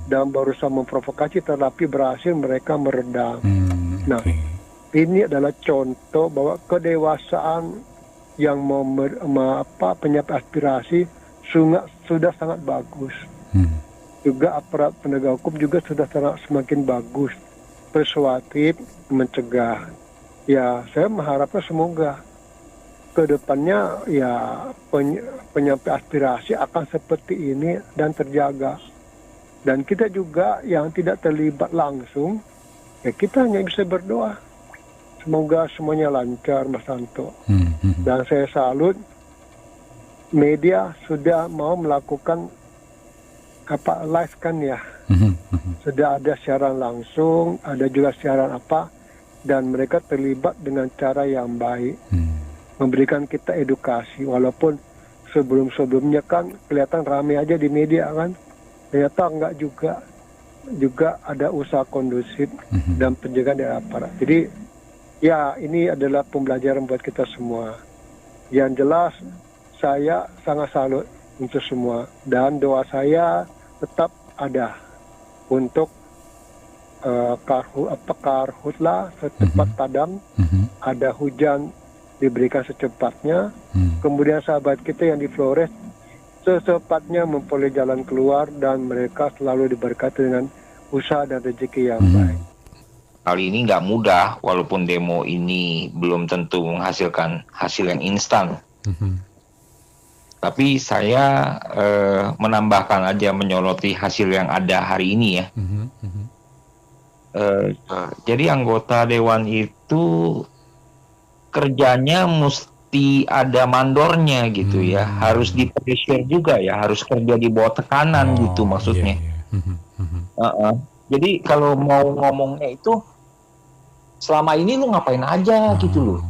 dan berusaha memprovokasi, tetapi berhasil mereka meredam. Nah, ini adalah contoh bahwa kedewasaan yang penyampaian aspirasi sudah sangat bagus. Juga aparat penegak hukum juga sudah semakin bagus, persuasif, mencegah. Ya, saya mengharapkan semoga ke depannya ya penyampaian aspirasi akan seperti ini dan terjaga. Dan kita juga yang tidak terlibat langsung, ya kita hanya bisa berdoa. Semoga semuanya lancar, Mas Anto. Dan saya salut media sudah mau melakukan live kan ya. Sudah ada siaran langsung, ada juga siaran dan mereka terlibat dengan cara yang baik. Memberikan kita edukasi, walaupun sebelum-sebelumnya kan kelihatan ramai aja di media kan. Ternyata enggak juga ada usaha kondusif dan penjagaan dari aparat. Jadi ya ini adalah pembelajaran buat kita semua. Yang jelas saya sangat salut untuk semua, dan doa saya tetap ada untuk karhutlah secepat padam, ada hujan diberikan secepatnya, kemudian sahabat kita yang di Flores secepatnya memperoleh jalan keluar, dan mereka selalu diberkati dengan usaha dan rezeki yang baik. Kali ini nggak mudah, walaupun demo ini belum tentu menghasilkan hasil yang instan. Tapi saya menambahkan aja, menyoroti hasil yang ada hari ini ya. Jadi anggota dewan itu kerjanya mesti ada mandornya gitu ya, harus di-pressure juga ya, harus kerja di bawah tekanan gitu maksudnya. Jadi kalau mau ngomongnya itu, selama ini lu ngapain aja gitu loh,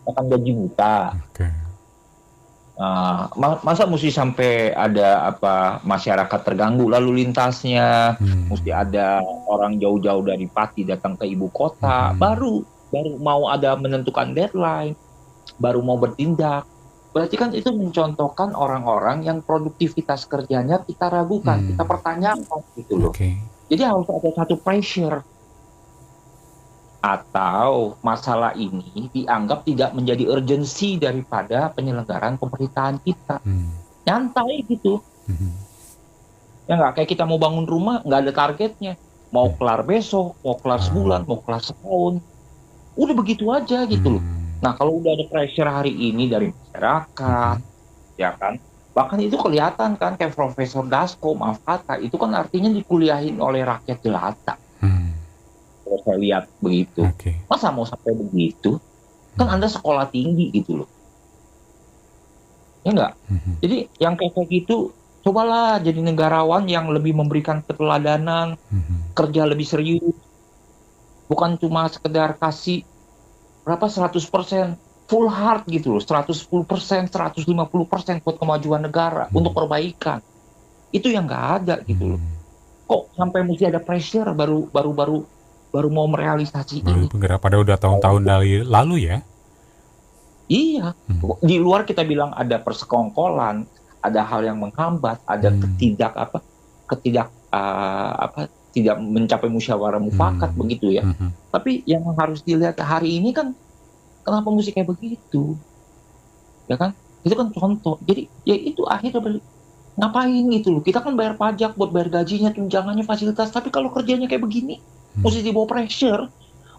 makan gaji buta. Masa mesti sampai ada masyarakat terganggu lalu lintasnya, mesti ada orang jauh-jauh dari Pati datang ke ibu kota, baru mau ada menentukan deadline, baru mau bertindak. Berarti kan itu mencontohkan orang-orang yang produktivitas kerjanya kita ragukan, kita pertanyakan gitu loh. Jadi harus ada satu pressure. Atau masalah ini dianggap tidak menjadi urgensi daripada penyelenggaraan pemerintahan kita. Nyantai gitu. Ya nggak, kayak kita mau bangun rumah nggak ada targetnya. Mau kelar besok, mau kelar sebulan, mau kelar setahun. Udah begitu aja gitu loh. Nah kalau udah ada pressure hari ini dari masyarakat, ya kan, bahkan itu kelihatan kan, kayak Profesor Dasko, maaf kata, itu kan artinya dikuliahin oleh rakyat jelata. Kalau saya lihat begitu. Masa mau sampai begitu? Kan Anda sekolah tinggi gitu loh. Ya enggak? Jadi yang kayak gitu, cobalah jadi negarawan yang lebih memberikan keteladanan, kerja lebih serius. Bukan cuma sekedar kasih berapa 100%, full heart gitu loh, 110%, 150% buat kemajuan negara, untuk perbaikan. Itu yang nggak ada gitu loh. Kok sampai mesti ada pressure baru mau merealisasi ini? Padahal udah tahun-tahun dari lalu ya. Iya, di luar kita bilang ada persekongkolan, ada hal yang menghambat, ada tidak mencapai musyawarah mufakat begitu ya. Tapi yang harus dilihat hari ini kan, kenapa mesti kayak begitu, ya kan? Itu kan contoh. Jadi ya itu akhirnya ngapain gitu loh? Kita kan bayar pajak buat bayar gajinya, tunjangannya, fasilitas. Tapi kalau kerjanya kayak begini, mesti dibawa pressure.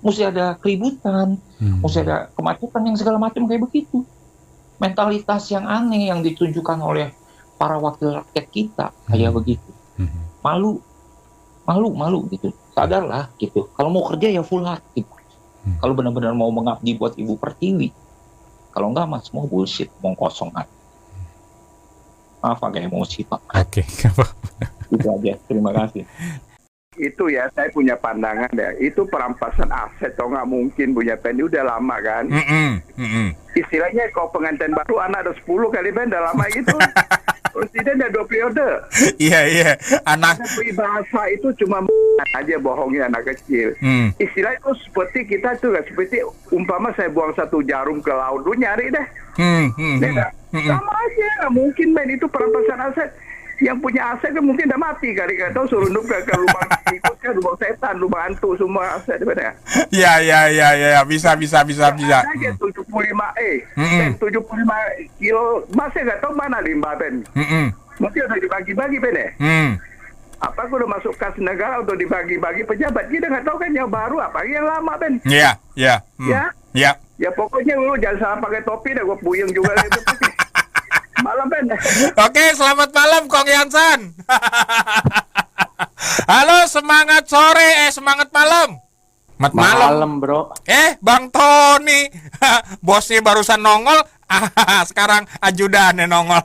Mesti ada keributan, mesti ada kemacetan yang segala macam kayak begitu. Mentalitas yang aneh yang ditunjukkan oleh para wakil rakyat kita kayak begitu. Malu gitu. Sadarlah gitu. Kalau mau kerja ya full heart gitu. Kalau benar-benar mau mengabdi buat Ibu Pertiwi, kalau enggak mas mau bullshit, mau kosongan. Maaf agak emosi Pak. Oke. Itu aja. Terima kasih. Itu ya, saya punya pandangan ya. Itu perampasan aset, atau nggak mungkin punya pen udah lama kan. Istilahnya kalau pengantin baru anak ada 10 kali pen, udah lama gitu. Presiden ada 2 periode. Iya. Anak bahasa itu cuma aja bohongin anak kecil. Istilah itu seperti kita tuh, seperti umpama saya buang 1 jarum ke laut, lu nyari deh. Sama aja, nggak mungkin men, itu perampasan aset. Yang punya aset kan mungkin udah mati kali, nggak tahu suruh numpuk ke rumah tikus kan, rumah setan, rumah hantu, semua aset mana? Ya, bisa. Aja 75 75 kilo masih nggak tahu mana limbah Ben. Mungkin udah dibagi-bagi Ben ya. Apa aku udah masuk kas negara untuk dibagi-bagi pejabat, kita nggak tahu kan yang baru apa yang lama Ben. Iya. Ya pokoknya lu jangan salah pakai topi dah, gue puyeng juga itu. Malam Ben. Oke, selamat malam Kong Yansan. Halo, semangat sore, semangat malam. Malam bro. Bang Tony, bosnya barusan nongol, sekarang ajudannya nongol.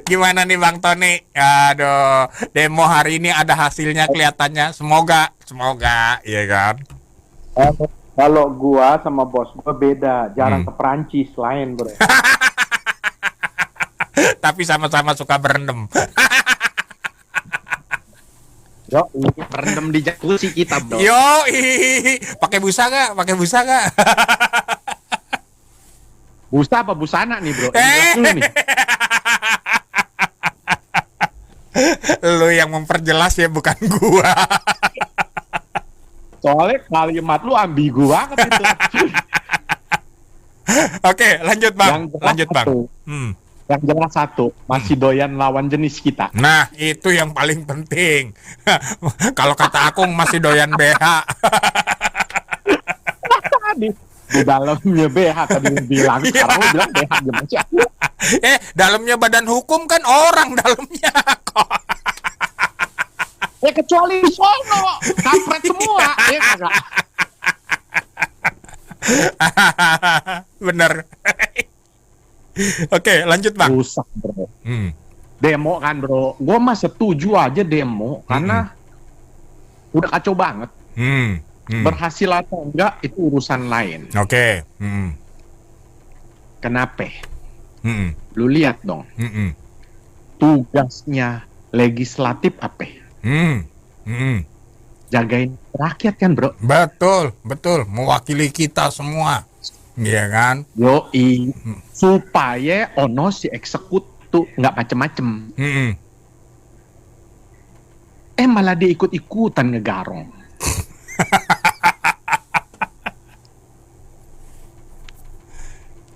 Gimana nih Bang Tony? Aduh, demo hari ini ada hasilnya kelihatannya. Semoga, iya kan. Kalau gua sama bos gua beda, jarang ke Perancis lain bro. Tapi sama-sama suka berendam. Yo, berendam di jacuzzi kita bro. Yo, pakai busa nggak? Busa apa busana nih bro? Lu yang memperjelas ya, bukan gua. Soalnya kalimat lu ambigu banget itu. Oke, lanjut Bang. Yang jelas satu, masih doyan lawan jenis kita. Nah, itu yang paling penting. Kalau kata Akung masih doyan BH. Di dalamnya BH tadi bilang, sekarang lu bilang BH gimana sih? Dalamnya badan hukum kan orang dalamnya kok. Kecuali di sono, kampret semua, kagak. Bener. Oke, lanjut Bang. Rusak bro. Demo kan bro, gue mah setuju aja demo karena udah kacau banget. Berhasil atau enggak itu urusan lain. Oke. Kenapa? Lu lihat dong. Tugasnya legislatif apa? Jagain rakyat kan bro. Betul, mewakili kita semua, iya kan? Yoi, supaya ono si eksekutif nggak macem-macem. Malah dia ikut-ikutan ngegarong.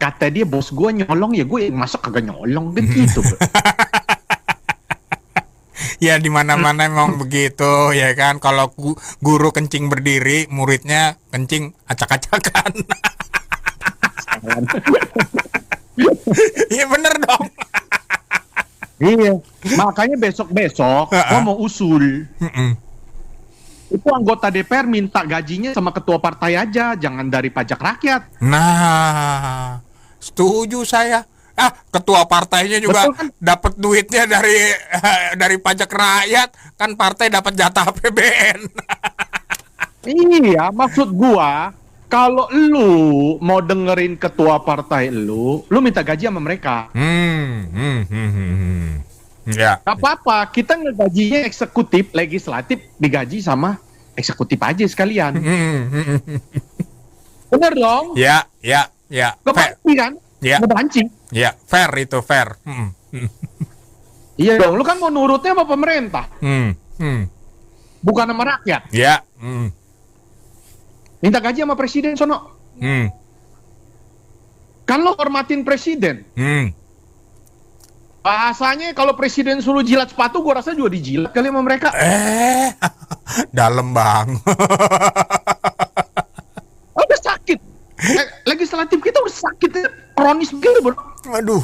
Kata dia bos gue nyolong, ya gue masuk kagak nyolong kan gitu bro. Ya di mana-mana memang begitu ya kan. Kalau guru kencing berdiri, muridnya kencing acak-acakan. Iya bener dong. Iya, makanya besok-besok gua mau usul. Itu anggota DPR minta gajinya sama ketua partai aja, jangan dari pajak rakyat. Nah, setuju saya. Ketua partainya juga kan? Dapat duitnya dari pajak rakyat, kan partai dapat jatah APBN. Iya, maksud gua kalau lu mau dengerin ketua partai lu minta gaji sama mereka. Ya. Gak apa-apa, kita ngegajinya eksekutif, legislatif digaji sama eksekutif aja sekalian. Bener dong? Ya. Kebanci kan? Ya. Ngebanci. Ya, fair itu, fair. Iya dong, lu kan mau nurutnya sama pemerintah. Bukan sama rakyat. Ya. Minta gaji sama presiden sono. Kan lo hormatin presiden. Bahasanya kalau presiden suruh jilat sepatu, gua rasa juga dijilat kali sama mereka. Dalam bang. Udah sakit. Legislatif kita udah sakit, kronis begini bro. Aduh.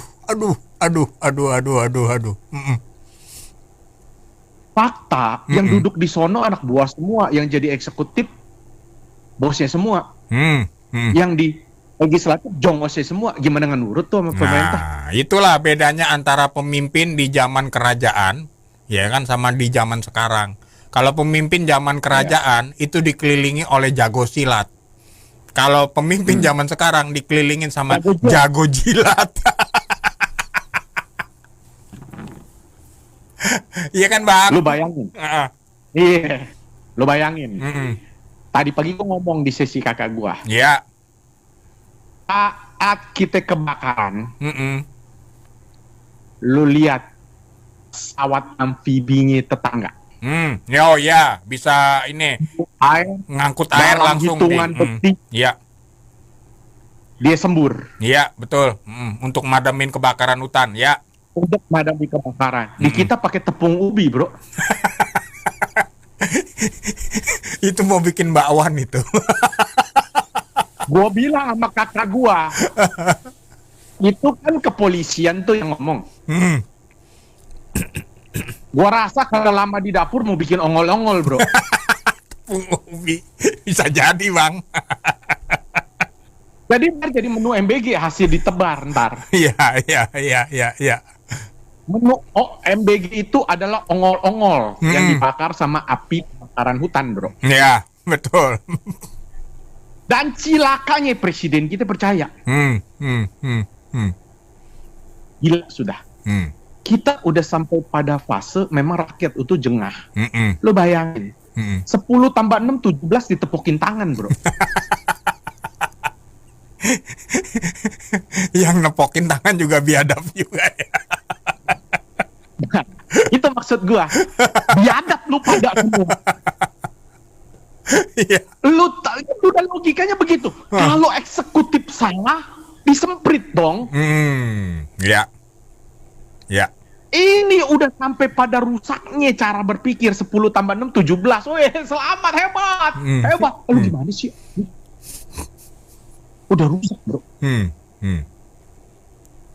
Fakta yang duduk di sono anak buah semua, yang jadi eksekutif bosnya semua, yang di legislatif jongosnya semua. Gimana nurut tuh sama pemerintah? Nah, itulah bedanya antara pemimpin di zaman kerajaan, ya kan, sama di zaman sekarang. Kalau pemimpin zaman kerajaan itu dikelilingi oleh jago silat. Kalau pemimpin zaman sekarang dikelilingin sama jago jilat. Iya kan bang? Lu bayangin. Iya. Lu bayangin. Tadi pagi gua ngomong di sesi kakak gua. Iya. Saat kita kebakaran, lu lihat pesawat amfibinya tetangga. Ya, bisa ini ngangkut air langsung hitungan detik. Iya. Dia sembur. Iya, betul. Untuk madamin kebakaran hutan, ya. Untuk madamin kebakaran. Di kita pakai tepung ubi, bro. Itu mau bikin bakwan itu. Gua bilang sama kakak gua, itu kan kepolisian tuh yang ngomong. Gua rasa kalau lama di dapur mau bikin ongol-ongol, bro. Tepung ubi. Bisa jadi, bang. Jadi menu MBG hasil ditebar ntar. Iya. Menu MBG itu adalah ongol-ongol yang dibakar sama api kebakaran hutan, bro. Iya, betul. Dan cilakanya presiden kita percaya. Gila sudah. Kita udah sampai pada fase memang rakyat itu jengah. Lo bayangin, 10 tambah 6, 17 ditepukin tangan, bro. Yang nepokin tangan juga biadab juga ya. Nah, itu maksud gua. Biadab lu pada semua. Lu udah logikanya begitu. Kalau eksekutif salah, disemprit dong. Ya. Ini udah sampai pada rusaknya cara berpikir. 10 tambah 6, 17. Weh, selamat, hebat. Hebat. Lu gimana sih? Udah rusak, bro.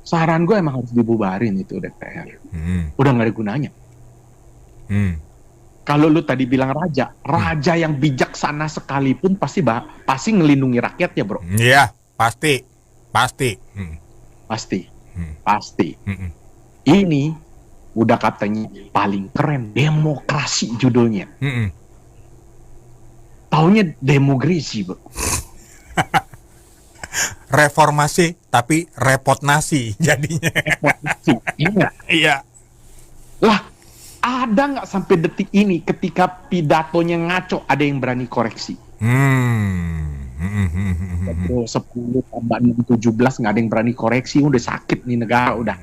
Saran gue emang harus dibubarin itu DPR. Udah gak ada gunanya. Kalau lu tadi bilang raja yang bijaksana sekalipun pasti ngelindungi rakyatnya, bro. Iya, pasti. Ini udah katanya paling keren, demokrasi judulnya. Taunya demokrasi, bro. Reformasi tapi repot nasi jadinya. Iya. Lah, ada nggak sampai detik ini ketika pidatonya ngaco ada yang berani koreksi? 10 tambah 6, 17 nggak ada yang berani koreksi, udah sakit nih negara udah.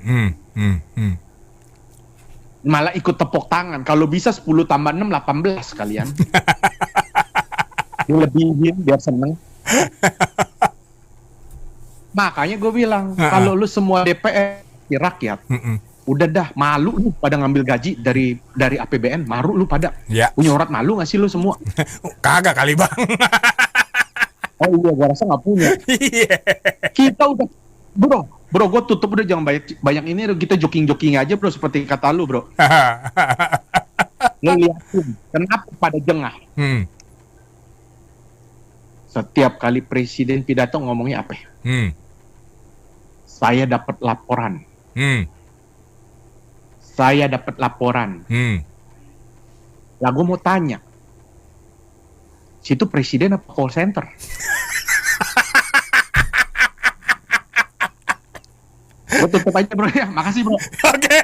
Malah ikut tepuk tangan. Kalau bisa 10 tambah 6, 18 kalian. Dilebihin biar seneng. Makanya gue bilang, kalau lu semua DPR di rakyat, udah dah malu lu pada ngambil gaji dari APBN, malu lu pada. Punya urat malu nggak sih lu semua? Kagak kali bang. Oh iya, gue rasa nggak punya. Kita udah, bro, gue tutup udah, jangan banyak ini, kita joking aja bro, seperti kata lu bro. Lu liatin, kenapa pada jengah? Setiap kali presiden pidato ngomongnya apa? Saya dapat laporan. Saya dapat laporan. Lah gue mau tanya, situ presiden apa call center? Gue tutup aja bro ya, makasih bro. Oke.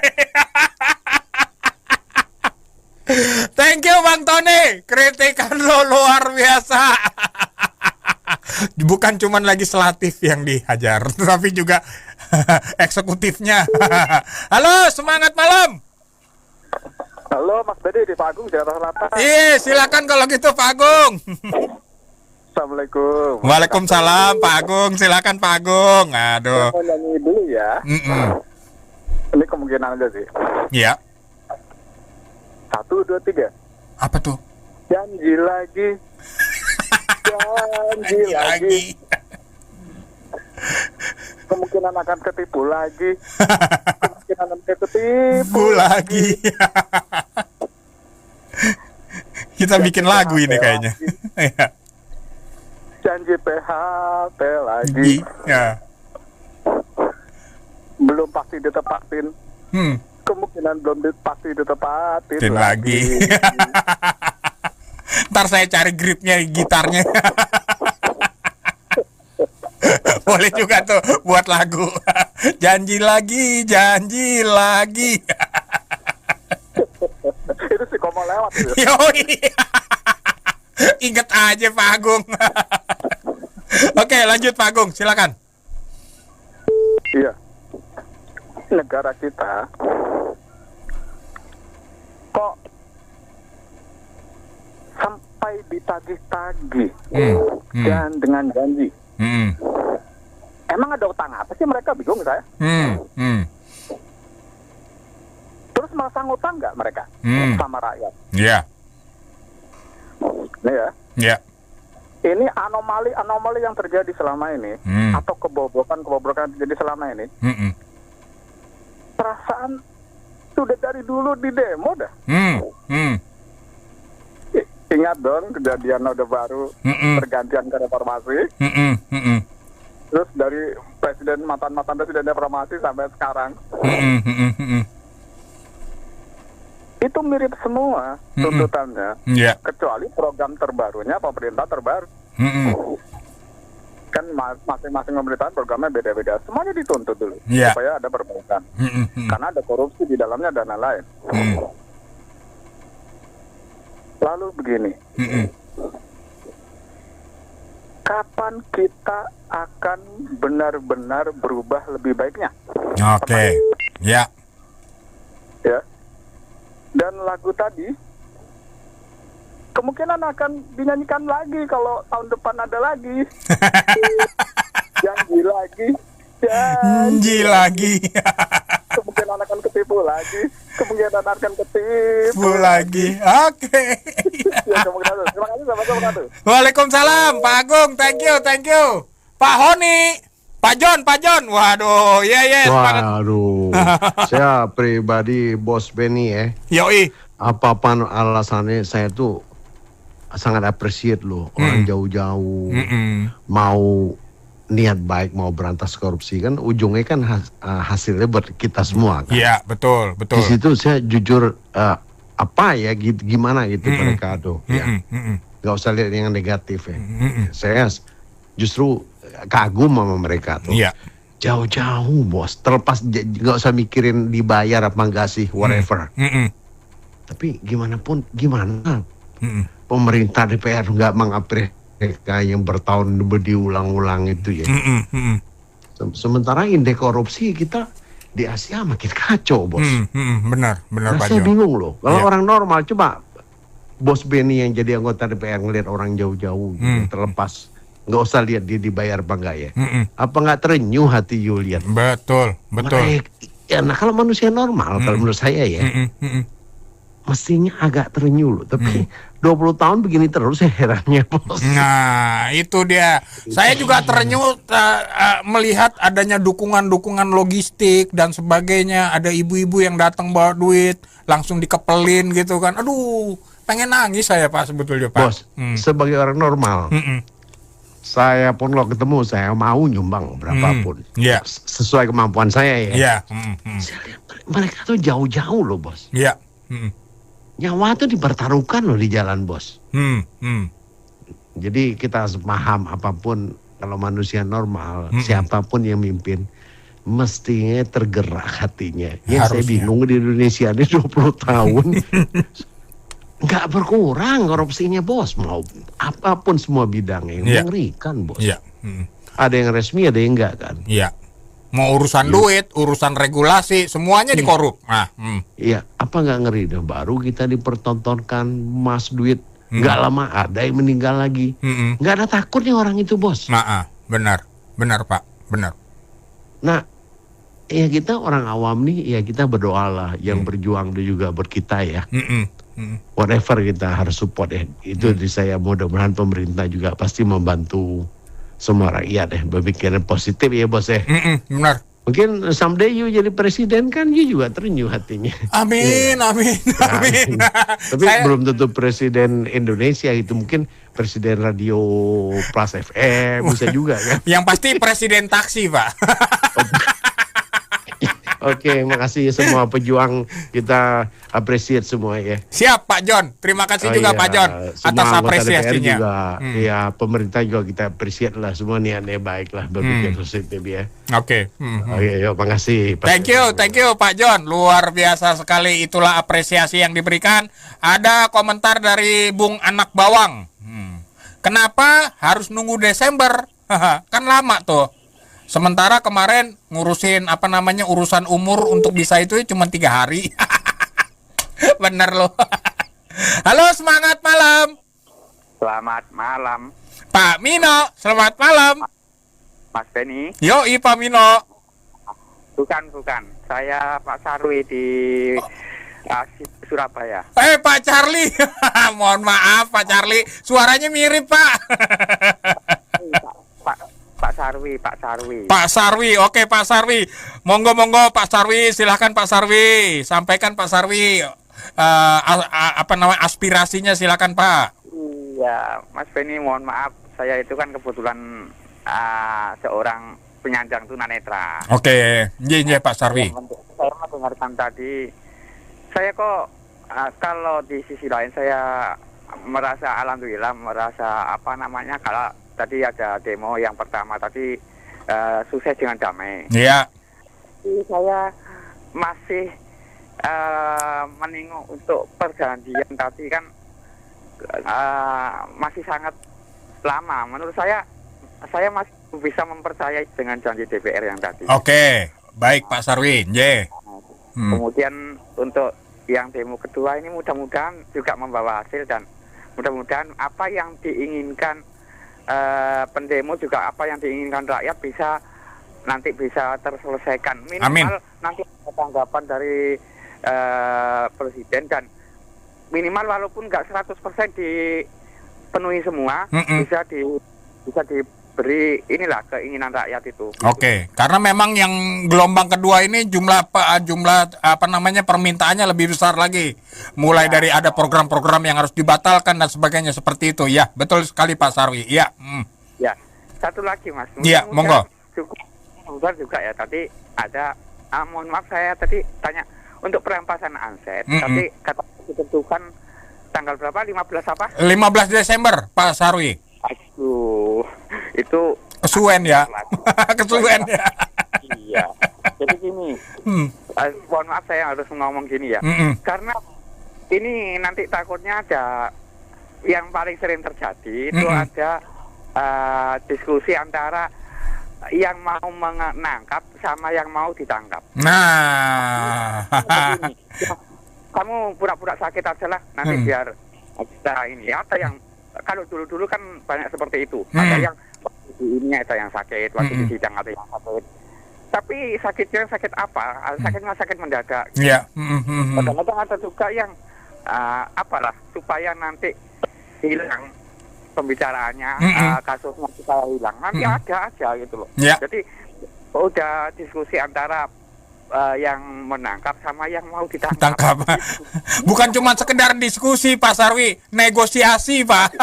Thank you Bang Tony, kritikan lo luar biasa. Bukan cuman legislatif yang dihajar, tapi juga eksekutifnya. Halo, semangat malam. Halo Mas Bedi di Pak Agung, Jakarta Selatan. Iya, silakan kalau gitu Pak Agung. Assalamualaikum. Waalaikumsalam Pak Agung, silakan Pak Agung. Aduh. Saya mau nyanyi dulu ya. Ini kemungkinan aja sih. Iya. 1, 2, 3. Apa tuh? Janji lagi. Janji lagi. Kemungkinan akan ketipu lagi. Kemungkinan akan ketipu lagi. Kita bikin lagu ini kayaknya. Janji PHP lagi. Ya. Belum pasti ditepatin. Kemungkinan belum pasti ditepatin lagi. Ntar saya cari gripnya, gitarnya. Boleh juga tuh buat lagu. Janji lagi, janji lagi. Itu sih kok mau lewat itu. Yoi. Ingat aja Pak Agung. Oke, lanjut Pak Agung, silakan. Iya. Negara kita kok sampai ditagih-tagih dan dengan janji. Emang ada utang apa sih mereka, bingung saya. Terus merasa ngutang nggak mereka sama rakyat? Iya. Ini ya. Iya. Ini anomali yang terjadi selama ini, atau kebobrokan yang terjadi selama ini. Perasaan sudah dari dulu di demo dah. Ingat dong kejadian Orde Baru, pergantian ke reformasi. Terus dari mantan presiden reformasi sampai sekarang. Itu mirip semua tuntutannya, kecuali program terbarunya pemerintah terbaru. Kan masing-masing pemerintahan programnya beda-beda, semuanya dituntut dulu supaya ada perbaikan, karena ada korupsi di dalamnya dan lain-lain. Lalu begini, kapan kita akan benar-benar berubah lebih baiknya? Oke, ya. Dan lagu tadi kemungkinan akan dinyanyikan lagi kalau tahun depan ada lagi. Janji lagi. Janji lagi. Kemungkinan akan ketipu lagi. Kemungkinan akan ketipu lagi. Oke. Ya, terima kasih sama-sama. Waalaikumsalam Pak Agung, thank you. Pak Honi, Pak John. Waduh, Waduh. Saya pribadi Bos Benny Yoi. Apapun alasannya saya tuh sangat appreciate loh. Orang jauh-jauh mau niat baik mau berantas korupsi, kan ujungnya kan hasilnya buat kita semua kan. Iya, betul. Di situ saya jujur gimana gitu mereka tuh Gak usah lihat yang negatif ya. Saya justru kagum sama mereka tuh. Jauh-jauh bos, terlepas gak usah mikirin dibayar apa enggak sih, whatever. Tapi gimana pemerintah DPR nggak mengapresiasi mereka yang bertahun diulang-ulang itu ya. Sementara indeks korupsi kita di Asia makin kacau bos. Benar Pak Saya bingung loh. Kalau orang normal, coba Bos Benny yang jadi anggota DPR ngeliat orang jauh-jauh terlepas, nggak usah lihat dia dibayar apa enggak ya. Apa nggak terenyuh hati you lihat? Betul. Nah kalau manusia normal, kalau menurut saya ya, mestinya agak terenyuh loh. Tapi 20 tahun begini terus, saya herannya bos. Nah itu dia. Saya juga terenyuh melihat adanya dukungan logistik dan sebagainya. Ada ibu-ibu yang datang bawa duit langsung dikepelin gitu kan. Aduh, pengen nangis saya Pak sebetulnya Pak. Bos, sebagai orang normal, saya pun kalau ketemu saya mau nyumbang berapapun, sesuai kemampuan saya ya. Saya lihat mereka tuh jauh-jauh loh bos. Nyawa tuh dipertaruhkan loh di jalan bos. Jadi kita harus paham apapun, kalau manusia normal, siapapun yang mimpin, mestinya tergerak hatinya. Yang saya bingung di Indonesia ini 20 tahun nggak berkurang korupsinya bos, mau apapun semua bidangnya, mengerikan bos. Ada yang resmi, ada yang enggak kan. Mau urusan duit, urusan regulasi, semuanya dikorup. Iya, apa nggak ngeri deh? Baru kita dipertontonkan mas duit, nggak lama ada yang meninggal lagi. Nggak ada takutnya orang itu bos. Benar Pak, benar. Nah, ya kita orang awam nih, ya kita berdoalah, yang berjuang juga buat kita ya. Whatever kita harus support ya. Itu di saya, mudah-mudahan pemerintah juga pasti membantu semua rakyat ya, berpikiran positif ya bos ya. Benar. Mungkin someday you jadi presiden kan, you juga terenyuh hatinya. Amin. Tapi belum tentu presiden Indonesia, itu mungkin presiden radio Plus FM bisa juga kan. Yang pasti presiden taksi Pak. Oke, makasih semua pejuang, kita apresiat semua ya. Siap Pak John, terima kasih juga Pak John atas apresiasinya. Ya, pemerintah juga kita apresiat lah, semua niatnya baik lah, berpikir positif ya. Oke, yuk, makasih. Thank you Pak John, luar biasa sekali, itulah apresiasi yang diberikan. Ada komentar dari Bung Anak Bawang. Kenapa harus nunggu Desember? Kan lama tuh. Sementara kemarin ngurusin urusan umur untuk bisa itu cuma 3 hari. Bener loh. Halo, semangat malam. Selamat malam. Pak Mino, selamat malam. Mas Benny. Yoi Pak Mino. Bukan. Saya Pak Sarwi di Surabaya. Pak Charlie. Mohon maaf Pak Charlie, suaranya mirip Pak. Pak Sarwi. Oke Pak Sarwi. Monggo Pak Sarwi, silahkan Pak Sarwi. Sampaikan Pak Sarwi aspirasinya, silakan Pak. Iya, Mas Benny, mohon maaf, saya itu kan kebetulan seorang penyandang tunanetra. Oke, iya Pak Sarwi. Saya mendengarkan tadi, saya kok kalau di sisi lain saya merasa alhamdulillah, kalau tadi ada demo yang pertama tadi sukses dengan damai. Iya. Saya masih menengok untuk perjanjian tadi kan masih sangat lama. Menurut saya masih bisa mempercayai dengan janji DPR yang tadi. Oke, baik Pak Sarwi. Kemudian untuk yang demo kedua ini mudah-mudahan juga membawa hasil, dan mudah-mudahan apa yang diinginkan pendemo juga apa yang diinginkan rakyat nanti bisa terselesaikan. Minimal nanti ada tanggapan dari presiden, dan minimal walaupun nggak 100% dipenuhi semua, bisa diberi keinginan rakyat itu. Oke, karena memang yang gelombang kedua ini jumlah permintaannya lebih besar lagi. Mulai dari ada program-program yang harus dibatalkan dan sebagainya seperti itu. Ya, betul sekali Pak Sarwi. Ya. Ya, satu lagi Mas. Iya, monggo. Juga ya, tadi ada mohon maaf saya tadi tanya untuk perampasan aset, tapi kata ditentukan tanggal berapa? 15 apa? 15 Desember, Pak Sarwi. Aduh, itu kesuwen ya. Kesuwen ya. Iya. Jadi gini, mohon maaf saya harus ngomong gini ya. Karena ini nanti takutnya ada yang paling sering terjadi itu ada diskusi antara yang mau menangkap sama yang mau ditangkap. Nah, kamu pura-pura sakit aja lah, nanti biar kita ini. Ada yang kalau dulu-dulu kan banyak seperti itu. Ada yang ini ada yang sakit, waktu di sidang ada yang sakit. Tapi sakitnya sakit apa? Sakitnya sakit mendadak. Iya. Kadang-kadang ada juga yang supaya nanti hilang pembicaraannya, kasusnya kita hilang, nanti ada aja gitu loh. Jadi udah diskusi antara yang menangkap sama yang mau ditangkap. Bukan cuma sekedar diskusi Pak Sarwi, negosiasi Pak.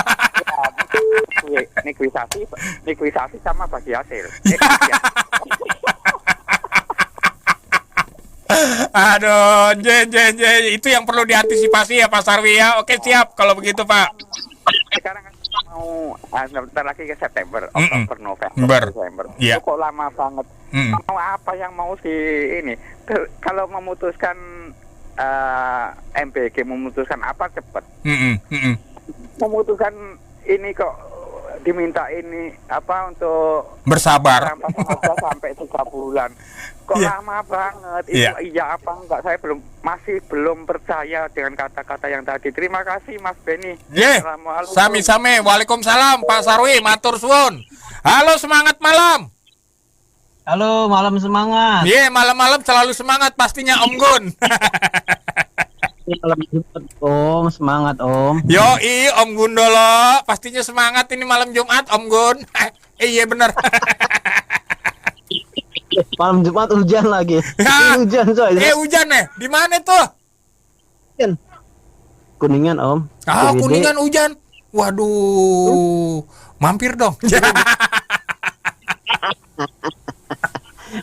Negosiasi sama bagi hasil. Aduh, itu yang perlu diantisipasi ya Pak Sarwi ya. Oke, siap kalau begitu Pak. Sekarang mau bentar lagi ke September, Oktober, November, Desember. Itu kok lama banget. Mau apa yang mau di ini? Kalau memutuskan MBG memutuskan apa cepat. Memutuskan ini kok diminta ini apa untuk bersabar sampai 3 bulan. Kok lama banget? Itu iya apa enggak? Saya masih belum percaya dengan kata-kata yang tadi. Terima kasih Mas Beni. Sami-sami. Waalaikumsalam Pak Sarwi, matur suwun. Halo, semangat malam. Halo, malam semangat. Malam-malam selalu semangat pastinya Om Gun. Malam Jumat Om, semangat Om. Yoi Om Gundolo, pastinya semangat ini malam Jumat Om Gun. Iya bener. Malam Jumat hujan lagi. Hujan coy. Hujan di mana tuh? Kuningan Om. Kuningan hujan. Waduh, mampir dong.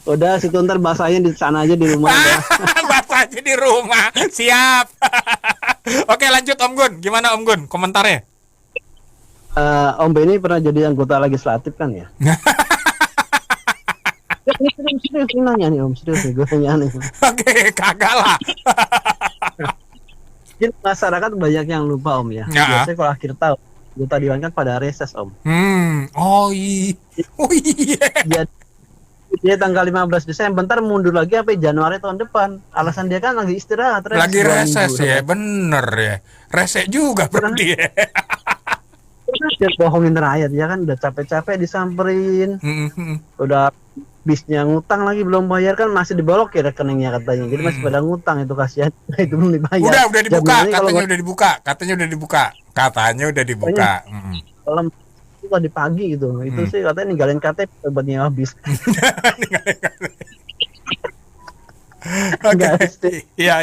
Udah situ ntar bahasanya di sana aja di rumah. Bahasa aja di rumah. Siap. Oke, lanjut Om Gun. Gimana Om Gun komentarnya? Om Beni pernah jadi anggota legislatif kan ya? Serius nanya nih Om, serius nih gue tanya nih. Oke, kagak lah. Mungkin masyarakat banyak yang lupa Om ya. Biasanya kalau akhir tahun anggota dewan kan pada reses Om. Oh iya. Dia tanggal 15 Desember, bentar mundur lagi sampai Januari tahun depan. Alasan dia kan lagi istirahat. Lagi reses ya, bener ya. Reses juga berarti ya. Dia bohongin rakyat ya kan, udah capek-capek disamperin. Udah bisnya ngutang lagi belum bayar kan, masih dibolok ya rekeningnya katanya. Jadi masih pada ngutang, itu kasihan. Itu belum dibayar. Udah dibuka, katanya udah dibuka. Kalau tadi pagi gitu, itu sih katanya ninggalin KTP obatnya habis. Iya.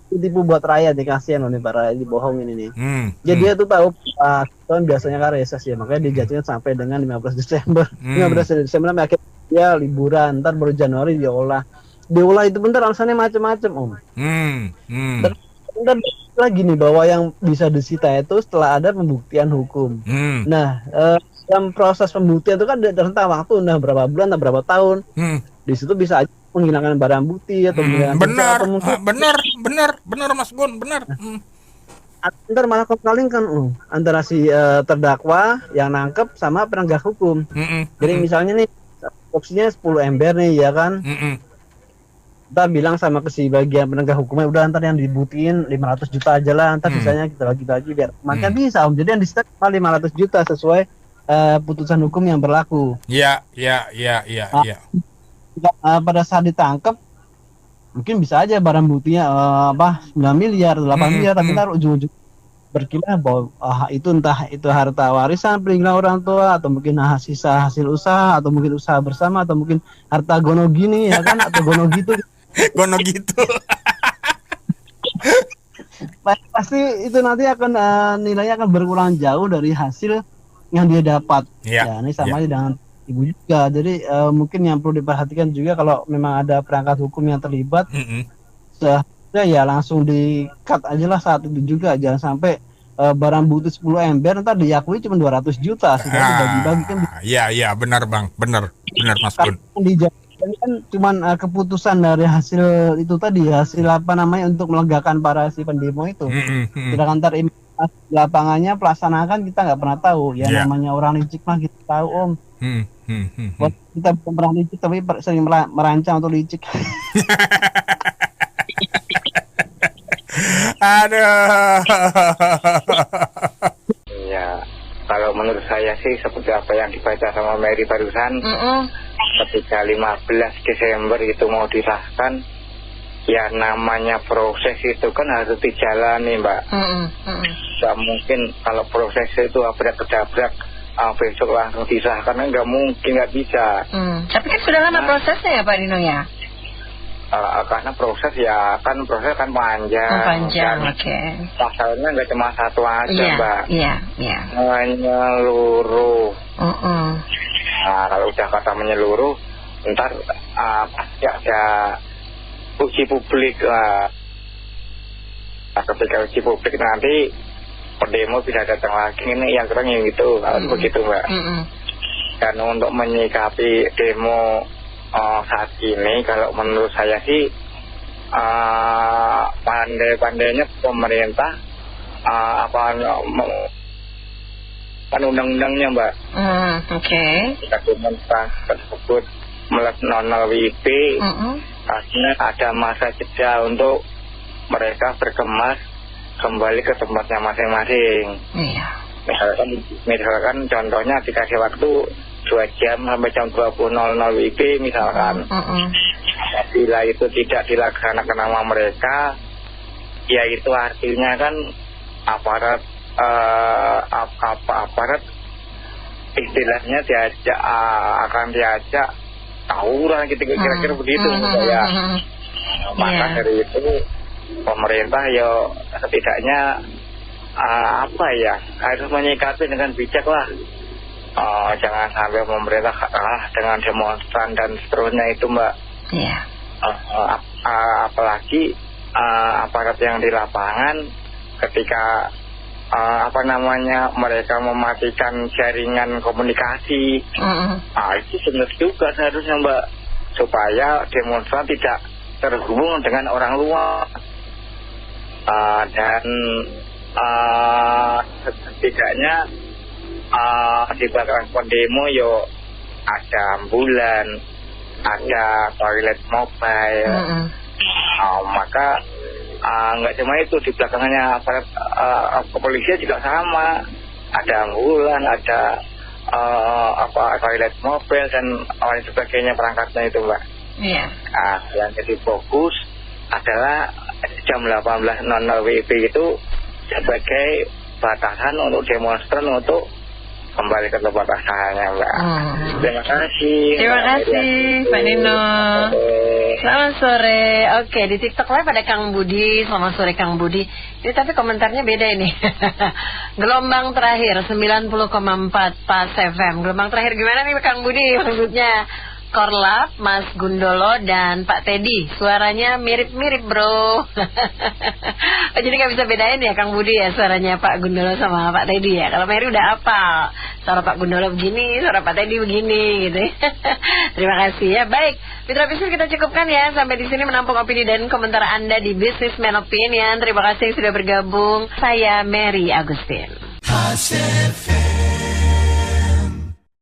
Tipu buat rakyat nih, kasihan loh nih para dibohongin ini. Jadi dia tuh tahu tahun biasanya kan reses ya, makanya dijatuhin sampai dengan 15 Desember. 15 Desember akhirnya dia liburan, ntar baru Januari diolah itu bentar alasannya macam-macam Om. Dan lagi nih bahwa yang bisa disita itu setelah ada pembuktian hukum. Nah, dalam proses pembuktian itu kan ada rentang waktu, nah berapa bulan atau berapa tahun. Di situ bisa aja menghilangkan barang bukti atau benar Mas Gun, benar. Ntar malah kepalingkan antara si terdakwa yang nangkep sama penegak hukum. Jadi misalnya nih opsinya 10 ember nih ya kan. Kita bilang sama ke si bagian penegak hukumnya, udah ntar yang dibuktiin 500 juta aja lah, ntar sisanya kita bagi-bagi biar makan bisa Om. Jadi yang disita 500 juta sesuai putusan hukum yang berlaku. Iya. Pada saat ditangkap mungkin bisa aja barang buktinya 9 miliar, 8 miliar, tapi ntar ujung-ujung berkilah bahwa itu entah itu harta warisan peninggalan orang tua, atau mungkin sisa hasil usaha, atau mungkin usaha bersama, atau mungkin harta gono gini ya kan, atau gono gitu. Gono gitu. Pasti itu nanti akan nilainya akan berkurang jauh dari hasil yang dia dapat. Ya, ini sama aja dengan ibu juga. Jadi mungkin yang perlu diperhatikan juga kalau memang ada perangkat hukum yang terlibat, seharusnya ya langsung di-cut aja lah saat itu juga. Jangan sampai barang bukti 10 ember ntar diakui cuma 200 juta. Dibagi-bagi kan. Iya, benar Bang. Benar Mas Gun. Ini kan cuman keputusan dari hasil itu tadi, hasil apa namanya untuk melegakan para si pendemo itu. Sedangkan ntar lapangannya pelaksanakan kita nggak pernah tahu. Namanya orang licik mah kita tahu Om. Kita belum pernah licik tapi sering merancang untuk licik. Aduh. Ya, kalau menurut saya sih seperti apa yang dibaca sama Mary barusan. Ketika 15 Desember itu mau disahkan, ya namanya proses itu kan harus dijalani Mbak. Gak mungkin kalau proses itu abrak-kedabrak besok langsung disahkan, nggak mungkin, nggak bisa. Tapi kan sudah lama prosesnya ya Pak Dino ya? Karena proses kan panjang. Oke. Pasalnya nggak cuma satu aja Mbak. Iya. Menyeluruh. Nah, kalau udah kata menyeluruh, ntar pasti ada uji publik. Ketika uji publik nanti pendemo bisa datang lagi, ini yang kurang yang gitu, begitu Mbak. Dan untuk menyikapi demo saat ini, kalau menurut saya sih sepandai-pandainya pemerintah kan undang-undangnya Mbak. Oke. Komunitas tersebut non WIB, artinya ada masa jeda untuk mereka berkemas kembali ke tempatnya masing-masing. Iya. Misalkan contohnya dikasih waktu 2 jam sampai jam 20.00 WIB misalkan. Bila itu tidak dilaksanakan sama mereka, ya itu artinya kan aparat istilahnya akan diajak tawuran gitu, kira-kira begitu ya. Maka dari itu pemerintah ya setidaknya harus menyikapi dengan bijak lah. Jangan sampai pemerintah kalah dengan demonstran dan seterusnya itu Mbak. Iya. Apalagi aparat yang di lapangan ketika mereka mematikan jaringan komunikasi, itu benar juga seharusnya Mbak, supaya demonstran tidak terhubung dengan orang luar, dan setidaknya di belakang pendemo yo ada ambulan, ada toilet mobile, maka nggak cuma itu, di belakangnya aparat kepolisian juga sama, ada ambulan, ada toilet mobile dan lain sebagainya perangkatnya itu Mbak. Iya. Yang jadi fokus adalah jam 18.00 WIB itu sebagai batasan untuk demonstran untuk kembali ke tempat asalnya Mbak. Terima kasih. Terima kasih Pak Nino. Selamat sore. Oke, di TikTok Live ada Kang Budi. Selamat sore Kang Budi. Ini tapi komentarnya beda ini. Gelombang terakhir 90,4 Pas FM. Gelombang terakhir gimana nih Kang Budi? Maksudnya Korlap, Mas Gundolo, dan Pak Teddy. Suaranya mirip-mirip bro. Jadi gak bisa bedain ya Kang Budi ya, suaranya Pak Gundolo sama Pak Teddy ya. Kalau Mary udah apa, suara Pak Gundolo begini, suara Pak Teddy begini gitu ya. Terima kasih ya. Baik, Mitra Bisnis kita cukupkan ya. Sampai di sini menampung opini dan komentar Anda di Businessman Opinion. Terima kasih yang sudah bergabung. Saya Mary Agustin.